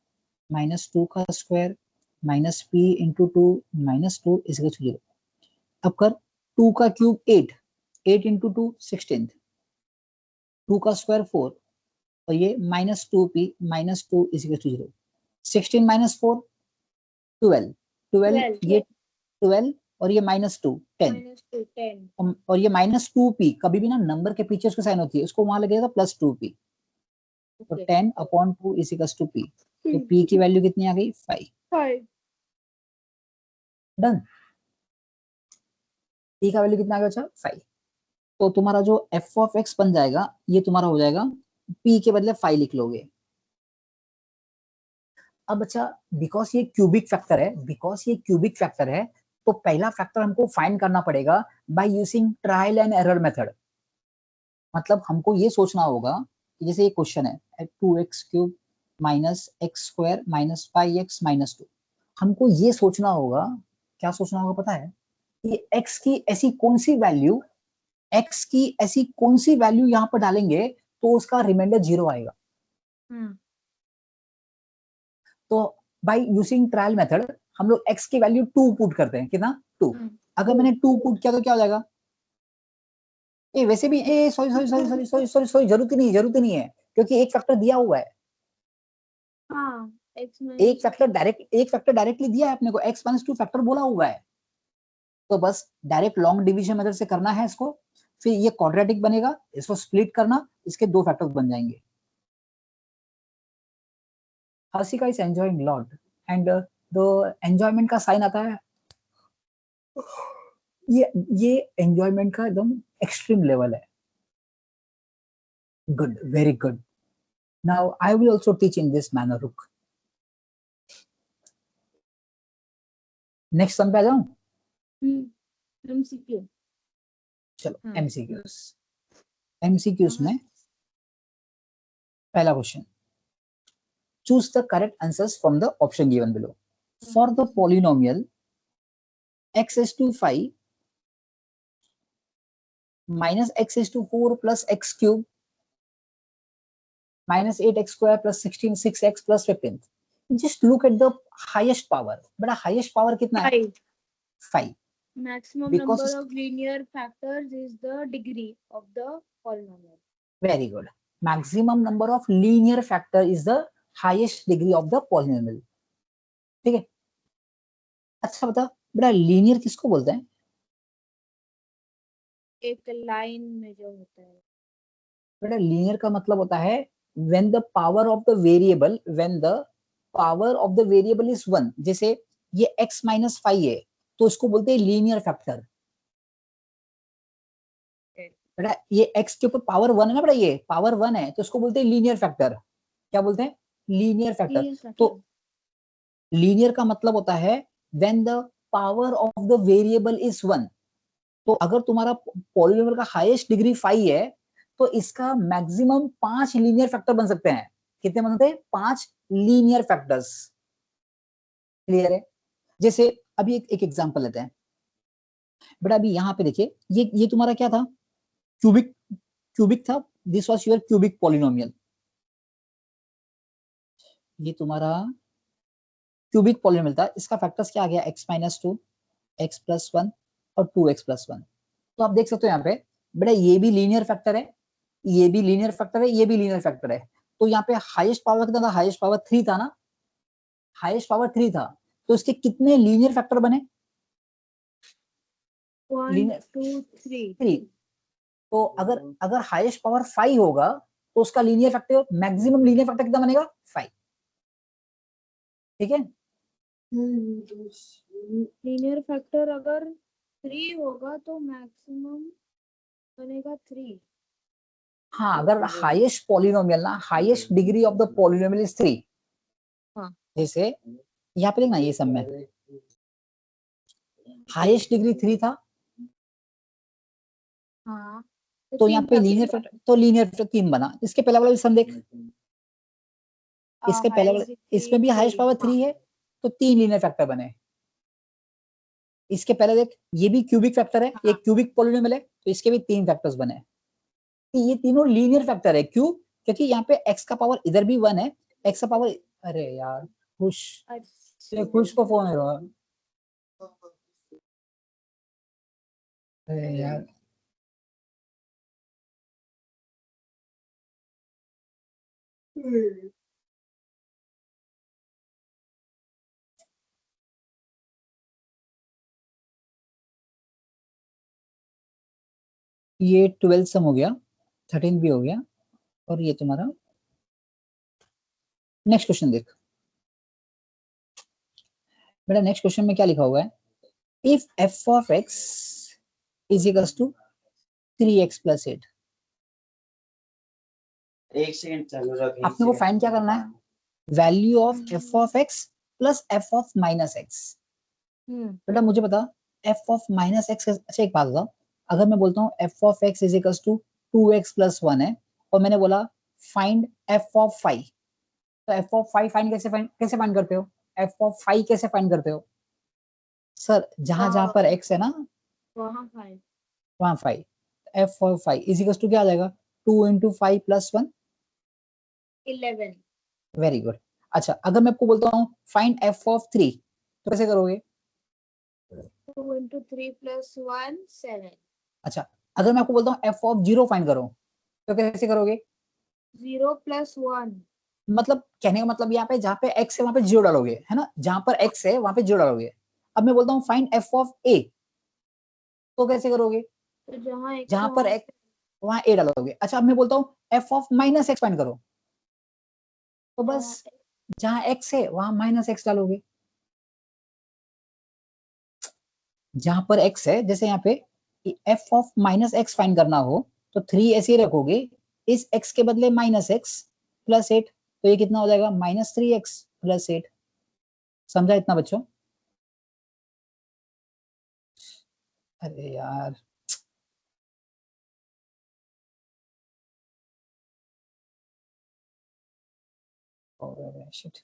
माइनस 2 का square minus p × 2 minus 2 is equal to 0। अब कर, 2 का क्यूब 8, 8 × 2 16, 2 का स्क्वायर 4, और ये minus 2p minus 2 is equal to 0। 16 minus 4 12, 12 12 ये 12, और ये माइनस 2 10, माइनस 2 10। और ये माइनस 2p कभी भी ना नंबर के पीछे उसकी साइन होती है, उसको वहां लगेगा प्लस 2p। तो okay. 10/2 is equal to p। तो p की वैल्यू कितनी आ गई, 5। 5। डन। p का वैल्यू कितना आ गया, अच्छा 5। तो तुम्हारा जो f(x) बन जाएगा, ये तुम्हारा हो जाएगा, p के बदले 5 लिख लोगे। अब अच्छा, बिकॉज ये क्यूबिक फैक्टर है, तो पहला फैक्टर हमको फाइंड करना पड़ेगा by using trial and error method. मतलब हमको ये सोचना होगा कि जैसे ये क्वेश्चन है 2x³ minus x square minus 5x minus 2, हमको ये सोचना होगा, क्या सोचना होगा पता है, कि x की ऐसी कौन सी वैल्यू यहाँ पर डालेंगे तो उसका रिमाइंडर 0 आएगा। तो बाय यूजिंग ट्रायल मेथड हम लोग x की वैल्यू 2 पुट करते हैं, कितना, 2। अगर मैंने 2 पुट किया तो क्या हो जाएगा, ए वैसे भी, ए sorry sorry sorry sorry sorry sorry sorry, जरूरत ही नहीं है, क्योंकि एक फैक्टर दिया हुआ है। हाँ, x माइनस एक फैक्टर डायरेक्टली दिया है अपने को, x-2 फैक्टर बोला हुआ है। तो बस डायरेक्ट लॉन्ग डिवीजन मेथड से करना है इसको, फिर ये क्वाड्रेटिक बनेगा, इसको स्प्लिट करना, इसके 2 फैक्टर्स बन जाएंगे। Harshika is enjoying lot, and the enjoyment का साइन आता है, ये एंजॉयमेंट का एकदम एक्सट्रीम लेवल है। Good, very good. Now I will also teach in this manner. रुक, नेक्स्ट सम पे आ जाऊं। एमसीक्यू। चलो हाँ एमसीक्यूज हाँ। में पहला question, choose the correct answers from the option given below. For the polynomial x is to 5 minus x is to 4 plus x cube minus 8x square plus 16 6x plus 15, just look at the highest power. बड़ा highest power कितना है, 5. 5। Maximum because number of linear factors is the degree of the polynomial. very good, maximum number of linear factor is the highest degree of the polynomial। ठीक है। अच्छा बता बड़ा, linear किसको बोलते हैं? एक लाइन में जो होता है। बेटा लीनियर का मतलब होता है when the power of the power of the variable is 1, जैसे ये x माइनस 5 है तो इसको बोलते हैं लीनियर फैक्टर। बेटा ये x के ऊपर पावर 1 है ना, बेटा ये पावर 1 है तो इसको बोलते हैं लीनियर फैक्टर। क्या बोलते हैं? Linear factor. तो लीनियर का मतलब होता है when the power of the variable is 1। तो अगर तुम्हारा पॉलिनोमियल का हाईएस्ट डिग्री 5 है तो इसका मैक्सिमम 5 लीनियर फैक्टर बन सकते हैं। कितने बन सकते हैं? 5 लीनियर फैक्टर्स। क्लियर है? जैसे अभी एक एग्जांपल लेते हैं बेटा। अभी यहाँ पे देखिए, ये तुम्हारा क्या था? क्यूबिक क्यूबिक था। This was your cubic polynomial. ये तुम्हारा क्यूबिक पॉलिनोमियल था। इसका फैक्टर्स क्या आ गया? x माइनस 2, x प्लस 1 और 2x प्लस 1। तो आप देख सकते हो यहाँ पे बेटा ये भी लीनियर फैक्टर है, ये भी लीनियर फैक्टर है, ये भी लीनियर फैक्टर है। तो यहाँ पे हाईएस्ट पावर कितना था? हाईएस्ट पावर 3 था ना, हाईएस्ट पावर 3 था। तो इसके कितने लीनियर फैक्टर बने? 1 2 3। 3। तो अगर अगर हाईएस्ट पावर 5 होगा तो उसका linear factor, maximum linear factor कितना बनेगा? 5। ठीक है? लीनियर फैक्टर अगर 3 होगा तो मैक्सिमम बनेगा 3। हाँ, अगर हाईएस्ट पॉलिनोमियल ना, highest degree of the polynomial is 3। हाँ। जैसे यहाँ पे देखना, ये सब में हाईएस्ट डिग्री 3 था। हाँ तो यहाँ पे लीनियर फैक्टर, तो लीनियर फैक्टर 3 बना। इसके पहले वाला भी सम देख, इसके पहले वाला, इसमें भी हाईएस्ट पावर 3 है तो 3 लीनियर फैक्टर बने। इसके पहले देख, ये भी क्यूबिक फैक्टर है, एक क्यूबिक पॉलिनोमियल है तो इसके भी 3 फैक्टर्स बने। ये तीनों लीनियर फैक्टर है। क्यों? क्योंकि यहाँ पे x का पावर इधर भी 1 है, x का पावर, अरे यार खुश, खुश को फोन है। अरे यार ये 12 सम हो गया, 13 भी हो गया। और ये तुम्हारा नेक्स्ट क्वेश्चन देख बेटा। नेक्स्ट क्वेश्चन में क्या लिखा हुआ है? If f of x is equals to 3x plus 8। एक सेकंड चालू रख। आपने को फाइंड क्या करना है? Value of f of x plus f of minus x। बेटा मुझे बता, f ऑफ माइनस x। अच्छा एक बात बताओ, अगर मैं बोलता हूँ f of x is equals to 2x plus 1 है और मैंने बोला फाइंड f ऑफ 5, तो f ऑफ 5 फाइंड कैसे फाइंड करते हो? f ऑफ 5 कैसे फाइंड करते हो? सर जहां जहां पर x है ना वहाँ 5। वहां 5। f of 5 is equals to क्या आ जाएगा? 2 इंटू 5 प्लस 1, 11। Very good. अच्छा अगर मैं आपको बोलता हूँ फाइंड f ऑफ 3 तो कैसे करोगे? 2 into 3 plus 1 7। अच्छा अगर मैं आपको बोलता हूँ f ऑफ 0 फाइंड करो तो कैसे करोगे? 0 plus 1। मतलब कहने का मतलब यहाँ पे जहाँ पे x है वहां पे 0 डालोगे, है ना? जहां पर x है वहां पे 0 डालोगे। अब मैं बोलता हूँ फाइंड f ऑफ a तो कैसे करोगे? तो जहाँ जहां पर x वहां a डालोगे। अच्छा अब मैं बोलता हूँ f of minus x find करो, तो बस जहां x है वहां माइनस x डालोगे। जहां पर x है, जैसे यहाँ पे f of minus x find करना हो तो 3 ऐसे ही रखोगे, इस x के बदले माइनस x प्लस 8, तो ये कितना हो जाएगा? Minus 3x plus 8। समझा इतना बच्चों? अरे यार शिट।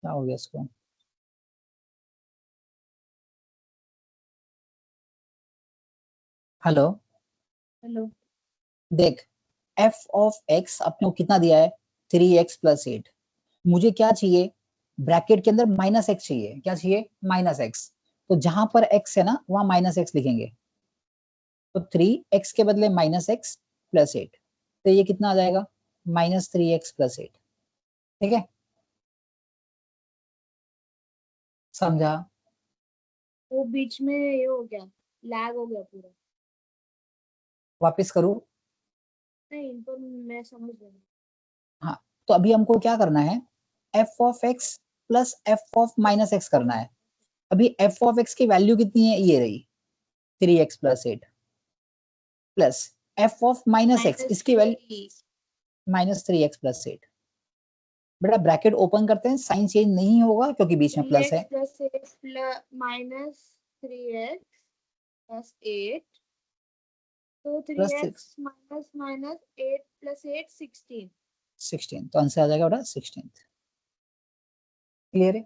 क्या हो गया इसको? Hello hello. देख, f ऑफ x अपने को कितना दिया है? 3x plus 8। मुझे क्या चाहिए? ब्रैकेट के अंदर माइनस x चाहिए। क्या चाहिए? Minus x। तो जहां पर x है ना वहां माइनस x लिखेंगे, तो 3x के बदले माइनस x प्लस 8, तो ये कितना आ जाएगा? Minus 3x plus 8। ठीक है? समझा? वो बीच में ये हो गया, लैग हो गया पूरा। वापस करूं? नहीं, इनको मैं समझ गई। हाँ, तो अभी हमको क्या करना है, F of x plus F of minus x करना है। अभी एफ ऑफ एक्स की वैल्यू कितनी है, ये रही 3x plus 8 plus F of minus x, इसकी वैल्यू -3x प्लस 8। बेटा ब्रैकेट ओपन करते हैं, साइन चेंज नहीं होगा क्योंकि बीच में प्लस है। प्लस 8 माइनस 3x प्लस 8, तो plus 3x minus minus 8 plus 8 16। 16, तो आंसर आ जाएगा बेटा 16। क्लियर है?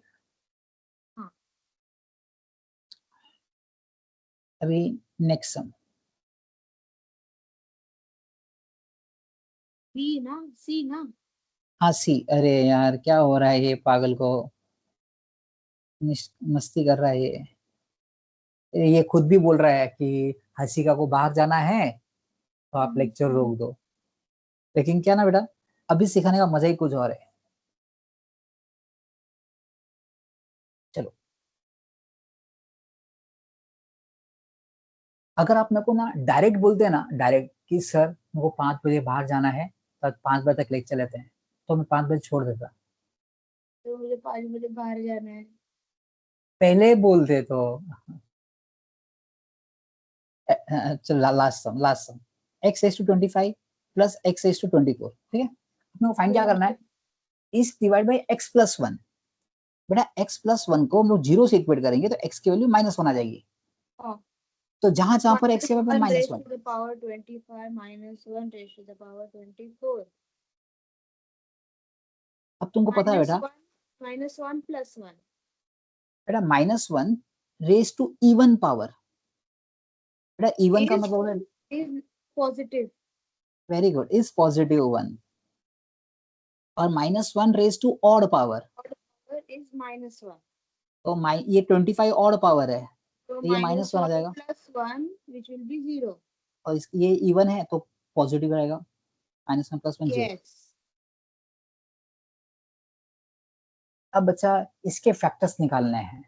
हाँ। अभी नेक्स्ट सम। बी ना, सी ना। हाँ सी। अरे यार क्या हो रहा है, ये पागल को मस्ती कर रहा है ये खुद भी बोल रहा है कि हसीका को बाहर जाना है तो आप लेक्चर रोक दो। लेकिन क्या ना बेटा, अभी सिखाने का मजा ही कुछ और है। चलो, अगर आप मेरे को ना डायरेक्ट बोलते हैं ना, डायरेक्ट कि सर मेरे को 5 बजे बाहर जाना है, तब 5 बजे तक लेक्चर लेते हैं, तो मैं 5 बजे छोड़ देता। तो मुझे 5 बजे बाहर जाना है। पहले बोलते तो। चलो last sum, x raise to 25 plus x raise to 24। ठीक है, अपने को फाइंड क्या करना है, इस डिवाइड बाय x प्लस 1। बेटा x प्लस 1 को हम लोग 0 से इक्वेट करेंगे तो x की वैल्यू -1 आ जाएगी। हाँ। तो जहां जहां पर x के power -1 -1, raised to the power 25 minus 1 raised to the power 24 अब तुमको पता है बेटा, -1 plus 1 बेटा -1 रेज़ टू इवन पावर। बेटा इवन का मतलब है, is positive very good, is positive 1। और -1 raise to odd power, power is -1, तो ये 25 ऑड पावर है, so तो ये -1 आ -1 जाएगा। plus 1 which will be 0। और ये इवन है तो पॉजिटिव रहेगा, -1 + 1 0। yes। अब बच्चा इसके फैक्टर्स निकालने हैं,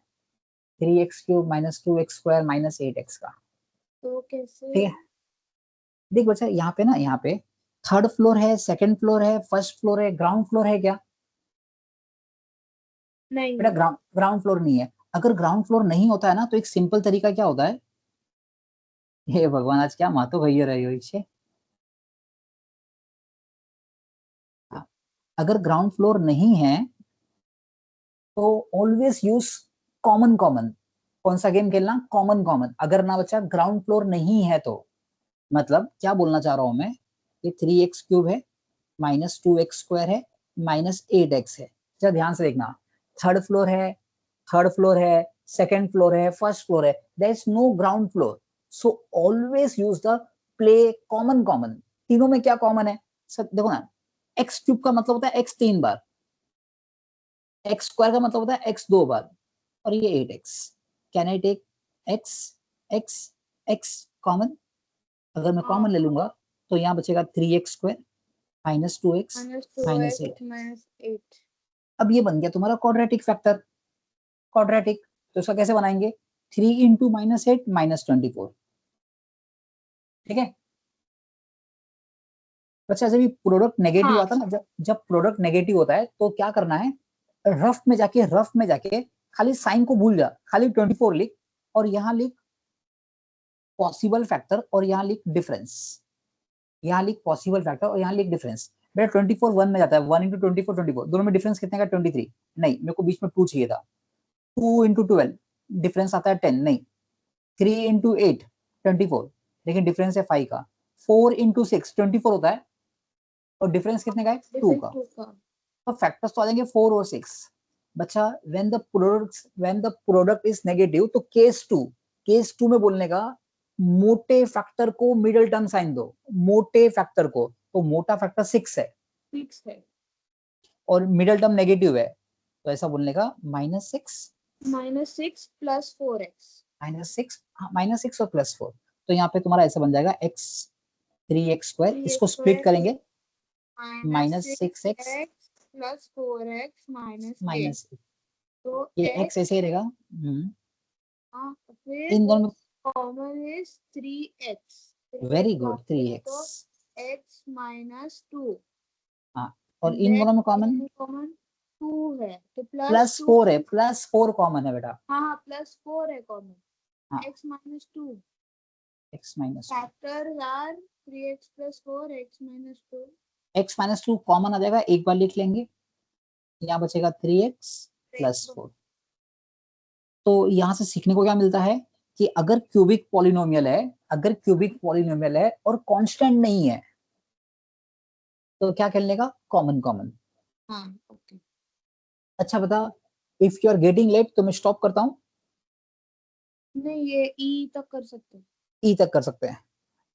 3x³ -2x² -8x का। तो कैसे? ठीक है, देख बच्चा यहाँ पे ना, यहाँ पे थर्ड फ्लोर है, सेकंड फ्लोर है, फर्स्ट फ्लोर है, ग्राउंड फ्लोर है क्या? नहीं, बेटा ग्राउंड फ्लोर नहीं है। अगर ग्राउंड फ्लोर नहीं होता है ना, तो एक सिंपल तरीका क्या होता है, हे भगवान आज क्या मातो भैया रही हो इसे। अगर ग्राउंड फ्लोर नहीं है तो ऑलवेज यूज कॉमन कॉमन। कौन सा गेम खेलना, कॉमन कॉमन। अगर ना बच्चा ग्राउंड फ्लोर नहीं है तो, मतलब क्या बोलना चाह रहा हूं मैं, ये 3x³ है, -2x² है, -8x है। जरा ध्यान से देखना, थर्ड फ्लोर है, सेकंड फ्लोर है, फर्स्ट फ्लोर है, there is no ground floor, so always use the play common common. तीनों में क्या कॉमन है सर, देखो ना, x³ का मतलब होता है x 3 बार, x² का मतलब होता है x 2 बार, और ये 8x। Can I take x x x common? अगर मैं कॉमन ले लूंगा तो यहाँ बचेगा 3x² -2x -2x-8। अब ये बन गया तुम्हारा क्वाड्रेटिक फैक्टर। क्वाड्रेटिक, तो इसका कैसे बनाएंगे, 3 × -8 -24। ठीक है बच्चा, जब ये प्रोडक्ट नेगेटिव आता है ना, जब प्रोडक्ट नेगेटिव होता है तो क्या करना है, रफ में जाके खाली साइन को भूल जा, खाली 24 लिख, और यहाँ लिख पॉसिबल फैक्टर, और यहाँ लिख डिफरेंस। यहाँ लिख पॉसिबल फैक्टर और यहाँ लिख डिफरेंस। बेटा 24 1 में जाता है, 1 × 24 24, दोनों में डिफरेंस कितने का, 23। नहीं, मेरे को बीच में 2 चाहिए था। 2 × 12 डिफरेंस आता है 10, नहीं। 3 × 8 24, लेकिन डिफरेंस है 5 का। 4 × 6 24 होता है, और डिफरेंस कितने का है, 2 का। तो फैक्टर्स तो आ जाएंगे 4 और 6। बच्चा when the product is negative, तो केस 2 में बोलने का, मोटे फैक्टर को मिडिल टर्म साइन दो, मोटे फैक्टर को, तो मोटा फैक्टर 6 है और मिडिल टर्म नेगेटिव है, तो ऐसा बोलने का -6 प्लस 4x -6 और +4। तो यहाँ पे तुम्हारा ऐसा बन जाएगा x 3x², इसको स्प्लिट करेंगे, -6x प्लस 4x -8। -8 तो ये x x ऐसे ही रहेगा। फिर इन दोनों common is 3x। Very good, 3x। तो x माइनस 2 हाँ, और इन दोनों में कॉमन कॉमन 2 है तो प्लस 4 है, प्लस 4 कॉमन है बेटा। हाँ प्लस 4 है कॉमन। हाँ, x minus 2 x minus factors are 3x plus 4 x minus 2। x minus 2 common आ जाएगा, एक बार लिख लेंगे, यहाँ बचेगा 3x प्लस 4। तो यहाँ से सीखने को क्या मिलता है कि अगर क्यूबिक पॉलिनोमियल है, अगर क्यूबिक पॉलिनोमियल है और कांस्टेंट नहीं है तो क्या करने का, कॉमन कॉमन। हाँ ओके। अच्छा बता, if you are getting late तो मैं स्टॉप करता हूँ, नहीं ये ई तक कर सकते हैं। ई तक कर सकते हैं।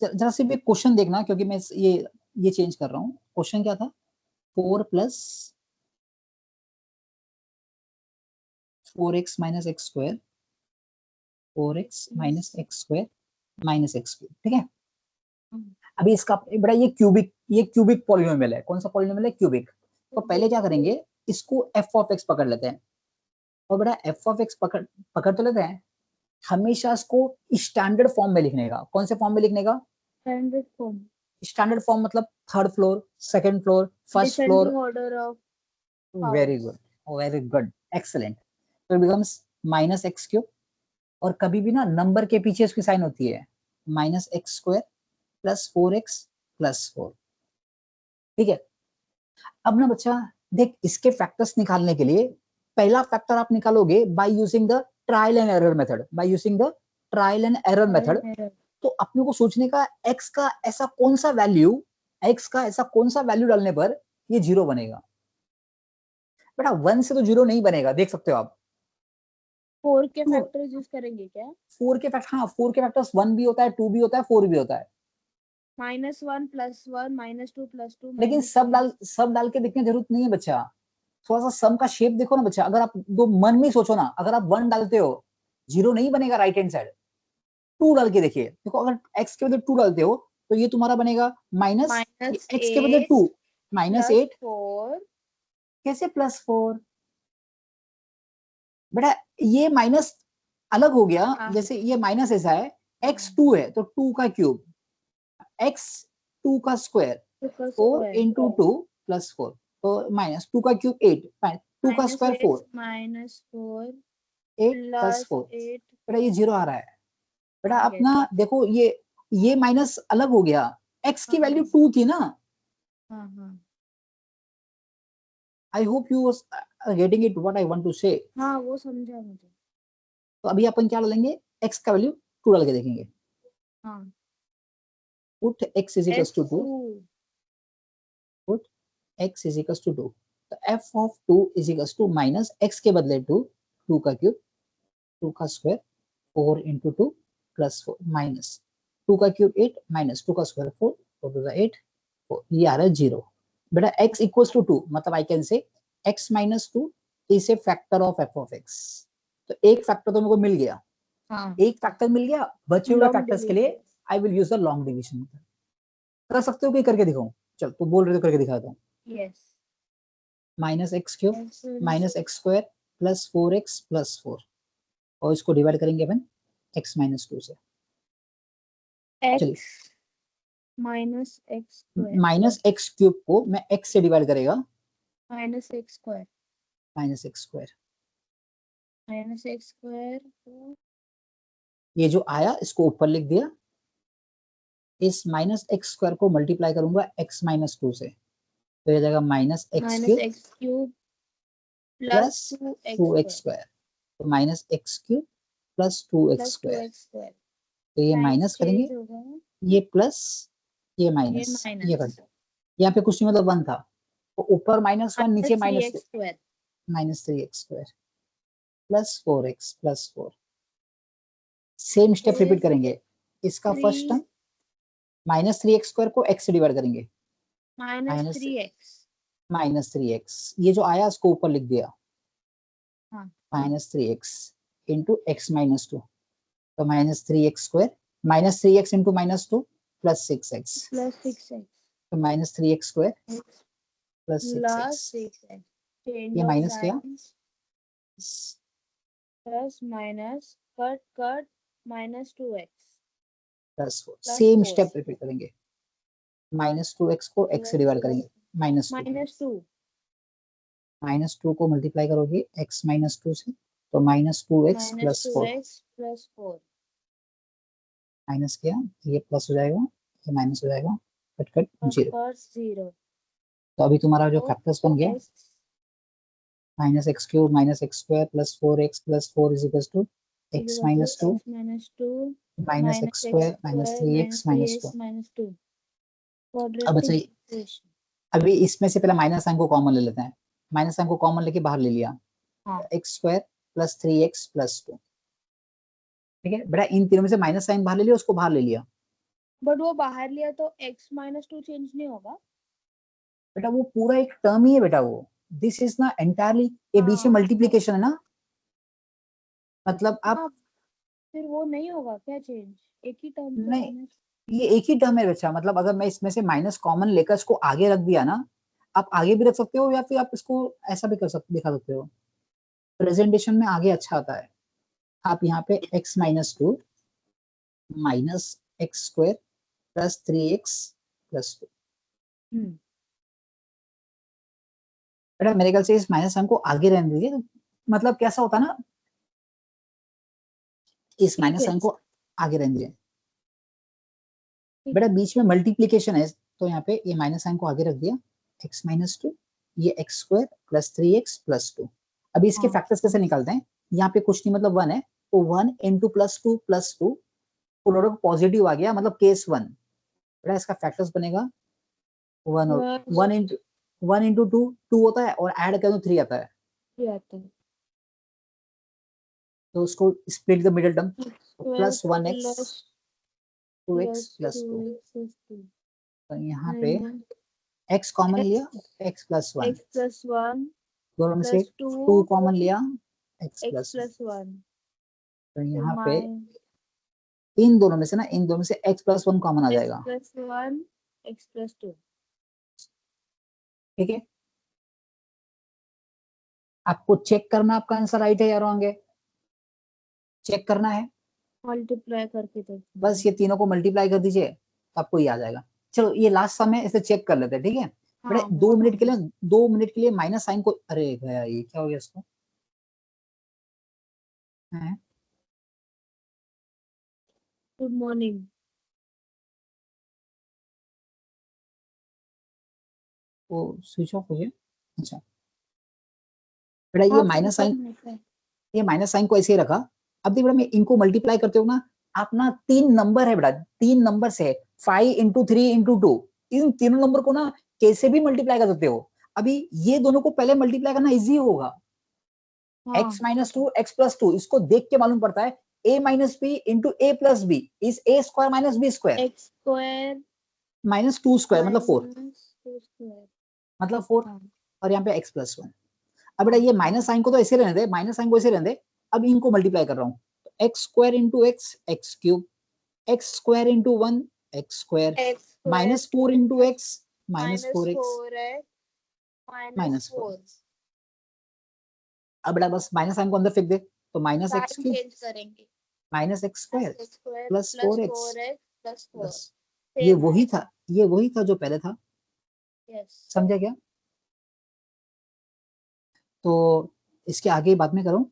जरा सिर्फ एक क्वेश्चन देखना, क्योंकि मैं ये चेंज कर रहा हूँ। क्वेश्चन क्या था, 4 plus 4x minus x square, 4x minus x square minus x cube, ठीक है। अभी इसका बड़ा ये क्यूबिक पॉलिनोमियल है। कौन सा पॉलिनोमियल है, क्यूबिक। तो पहले क्या करेंगे, इसको एफ ऑफ एक्स पकड़ लेते हैं, और बड़ा एफ ऑफ एक्स पकड़ तो लेते हैं, हमेशा इसको स्टैंडर्ड फॉर्म में लिखने का। कौन से फॉर्म में लिखने का, स्टैंडर्ड फॉर्म। स्टैंडर्ड फॉर्म मतलब third floor, second floor, first floor. Descending order of very good, very good, excellent. तो it becomes minus x cube, और कभी भी ना नंबर के पीछे उसकी साइन होती है minus x square plus 4x plus 4, ठीक है। अब ना बच्चा देख, इसके फैक्टर्स निकालने के लिए पहला फैक्टर आप निकालोगे by using the trial and error method, by using the trial and error method. तो अपने को सोचने का x का ऐसा कौन सा वैल्यू, x का ऐसा कौन सा वैल्यू डालने पर ये 0 बनेगा। बेटा 1 से तो 0 नहीं बनेगा, देख सकते हो आप। 4 के फैक्टर्स यूज करेंगे क्या। 4 के फैक्टर, हाँ 4 के फैक्टर्स 1 भी होता है, 2 भी होता है, 4 भी होता है। -1 +1 -2 +2 लेकिन सब डाल के देखने की जरूरत नहीं है बच्चा। थोड़ा सा सम का शेप देखो ना बच्चा। अगर आप दो मन में सोचो ना, अगर आप 1 डालते हो 0 नहीं बनेगा राइट हैंड साइड। 2 डाल के देखिए, देखो अगर x के बदले 2 डालते हो तो ये तुम्हारा बनेगा माइनस x के बदले 2 -8, +4 कैसे +4 बेटा, ये माइनस अलग हो गया। जैसे ये माइनस ऐसा है, x 2 है तो 2 का क्यूब, x 2 का स्क्वायर 4 इंटू 2 प्लस 4, तो माइनस 2 का क्यूब 8, 2 का स्क्वायर 4, -4 8 प्लस 4, 8 बेटा ये 0 आ रहा है। बेटा अपना देखो ये माइनस अलग हो गया, x की वैल्यू 2 थी ना। I hope you are getting it what I want to say. हाँ वो समझा मुझे। तो अभी अपन क्या डालेंगे, x का वैल्यू 2 डाल के देखेंगे। हाँ put x is equals to 2, put x is equals to 2, तो f of 2 is equals to minus x के बदले 2, 2 का क्यूब, 2 का स्क्वायर 4 इंटू 2 प्लस 4 माइनस 2 का क्यूब 8 माइनस 2 का स्क्वायर 4, 4 टू द 8, 4, ये आ रहा है 0। बेटा x इक्वल्स टू 2 मतलब I can say x minus 2 is a factor of f of x। तो एक फैक्टर तो मेरे को मिल गया, एक फैक्टर मिल गया। बचे हुए फैक्टर्स के लिए I will use the long division. कर सकते हो कि करके दिखाऊं, चल तू बोल रहे हो करके दिखाता हूँ। Yes minus x cube minus x square plus 4x plus 4, और इसको डिवाइड करेंगे अपन x माइनस 2 से। चलिए माइनस एक्स क्यूब को मैं x से डिवाइड करेगा -x square minus x square, -x square ये जो आया इसको ऊपर लिख दिया। इस माइनस एक्स स्क्वायर को मल्टीप्लाई करूंगा x माइनस 2 से, तो ये जाएगा minus x cube plus 2x square, तो minus x cube plus 2x square. तो ये माइनस करेंगे, ये प्लस ये माइनस, ये कर दो। यहाँ पे कुछ नहीं मतलब 1 था, तो ऊपर -1 नीचे -3x square plus 4x plus 4। Same step repeat करेंगे। इसका फर्स्ट टर्म -3x स्क्वायर को x से डिवाइड करेंगे, -3x, ये जो आया उसको ऊपर लिख दिया, -3x इंटू x माइनस 2, तो -3x square, -3x into -2 plus 6x, तो -3x स्क्वायर प्लस 6x, ये माइनस किया plus minus cut cut minus 2x plus 4 plus same 4 step repeat करेंगे। -2x को x से डिवाइड करेंगे -2 -2 को मल्टीप्लाई करोगे x -2 से तो -2x प्लस 4 प्लस 4 माइनस किया ये प्लस हो जाएगा ये माइनस हो जाएगा कट कट 0। जीरो तो अभी तुम्हारा जो तो फैक्टर्स बन गया -x³ -x² plus 4x plus 4 is equal to x -2 -x² -3x -2। अब अच्छा अभी इसमें से पहले माइनस साइन को कॉमन ले लेते हैं। माइनस साइन को कॉमन लेके बाहर ले लिया x² प्लस 3x प्लस 2। ठीक है बेटा इन तीनों में से माइनस साइन बाहर ले लिया उसको बाहर ले लिया। बट वो बाहर लिया तो x -2 चेंज नहीं होगा बेटा वो पूरा एक टर्म ही है बेटा वो दिस इज ना एंटायरली ये बीच में मल्टीप्लीकेशन है ना मतलब आप फिर वो नहीं होगा क्या चेंज एक ही टर्म तो नहीं ये एक ही टर्म है बच्चा मतलब अगर मैं इसमें से माइनस कॉमन लेकर इसको आगे रख दिया ना आप आगे भी रख सकते हो या फिर आप इसको ऐसा भी कर सकते दिखा सकते हो प्रेजेंटेशन में आगे अच्छा आता है। आप यहाँ पे x -2 -x² plus 3x plus 2 बेटा मेरे ख्याल से इस माइनस साइन को आगे रहने दीजिए मतलब कैसा होता ना इस माइनस साइन को आगे रहने दीजिए बेटा बीच में मल्टीप्लीकेशन है तो यहाँ पे ये माइनस साइन को आगे रख दिया x -2 ये x² प्लस 3x प्लस 2। अभी इसके फैक्टर्स कैसे निकालते हैं यहाँ पे कुछ नहीं मतलब 1 है तो 1 into plus 2 plus 2 product positive आ गया मतलब केस 1 बेटा इसका फैक्टर्स बनेगा 1 और 1 इंटू 2 होता है और ऐड कर दो 3 आता है तो उसको split the middle term plus 1x 2x plus 2 तो यहाँ पे x कॉमन लिया x प्लस 1 दोनों में से 2 कॉमन लिया x प्लस 1 तो यहाँ पे इन दोनों में से ना इन दोनों में से x प्लस 1 कॉमन आ जाएगा x प्लस 2 ठीक है। आपको चेक करना आपका आंसर राइट है या रॉन्ग है चेक करना है मल्टीप्लाई करके तो बस ये तीनों को मल्टीप्लाई कर दीजिए तो आपको ये आ जाएगा। चलो ये लास्ट सम है इसे चेक कर लेते हैं ठीक है बड़े 2 मिनट के लिए माइनस साइन को अरे गया ये क्या हो गया इसको गुड मॉर्निंग वो स्विच ऑफ हो गया। अच्छा बेटा ये माइनस साइन को ऐसे ही रखा। अब देखिए बेटा मैं इनको मल्टीप्लाई करते हो ना आप ना 3 नंबर है बेटा 3 नंबर से 5 इंटू 3 इंटू 2 इन तीनों नंबर को ना कैसे भी मल्टीप्लाई कर सकते हो। अभी ये दोनों को पहले मल्टीप्लाई करना इजी होगा x -2 x प्लस 2 इसको देख के मालूम पड़ता है a minus b into a plus b is a square minus b square x square minus 2 square मतलब 4 और यहाँ पे x प्लस 1। अब बेटा ये माइनस साइन को तो ऐसे रहने दे माइनस साइन को ऐसे रहने दे अब इनको मल्टीप्लाई कर रहा हूँ x square into x cube x square into 1 x square minus 4 into x minus 4x minus 4। अब बेटा बस माइनस साइन को अंदर फेंक दे तो minus x cube minus x square plus 4x plus ये वही था जो पहले था समझा क्या। तो इसके आगे बात में करूं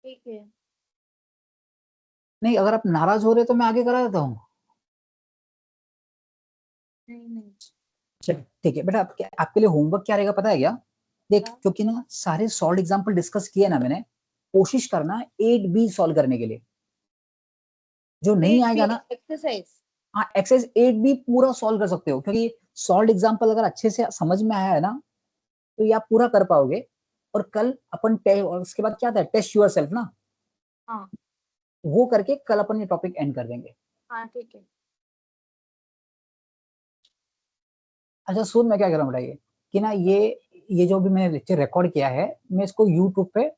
ठीक है नहीं अगर आप नाराज हो रहे तो मैं आगे करा देता हूँ नहीं चल ठीक है बेटा आपके लिए होमवर्क क्या रहेगा पता है क्या देख क्योंकि ना सारे सॉल्व एग्जांपल डिस्कस किए ना मैंने कोशिश करना 8B सॉल्व करने के लिए जो नहीं आएगा ना एक्सरसाइज हाँ एक्सरसाइज 8B पूरा सॉल्व कर सकते हो क्योंकि सॉल्व एग्जांपल अगर अच्छे से समझ में आया है ना तो ये आप पूरा कर पाओगे और कल अपन और उसके बाद क्या था टेस्ट योरसेल्फ ना हाँ वो करके कल अपन ये टॉपिक एंड कर देंगे। हाँ ठीक है अच्छा सुन मैं क्या कर रहा हूँ बताइए कि ना ये जो भी मैंने लेक्चर रिकॉर्ड किया है मैं इसको यूट्यूब पे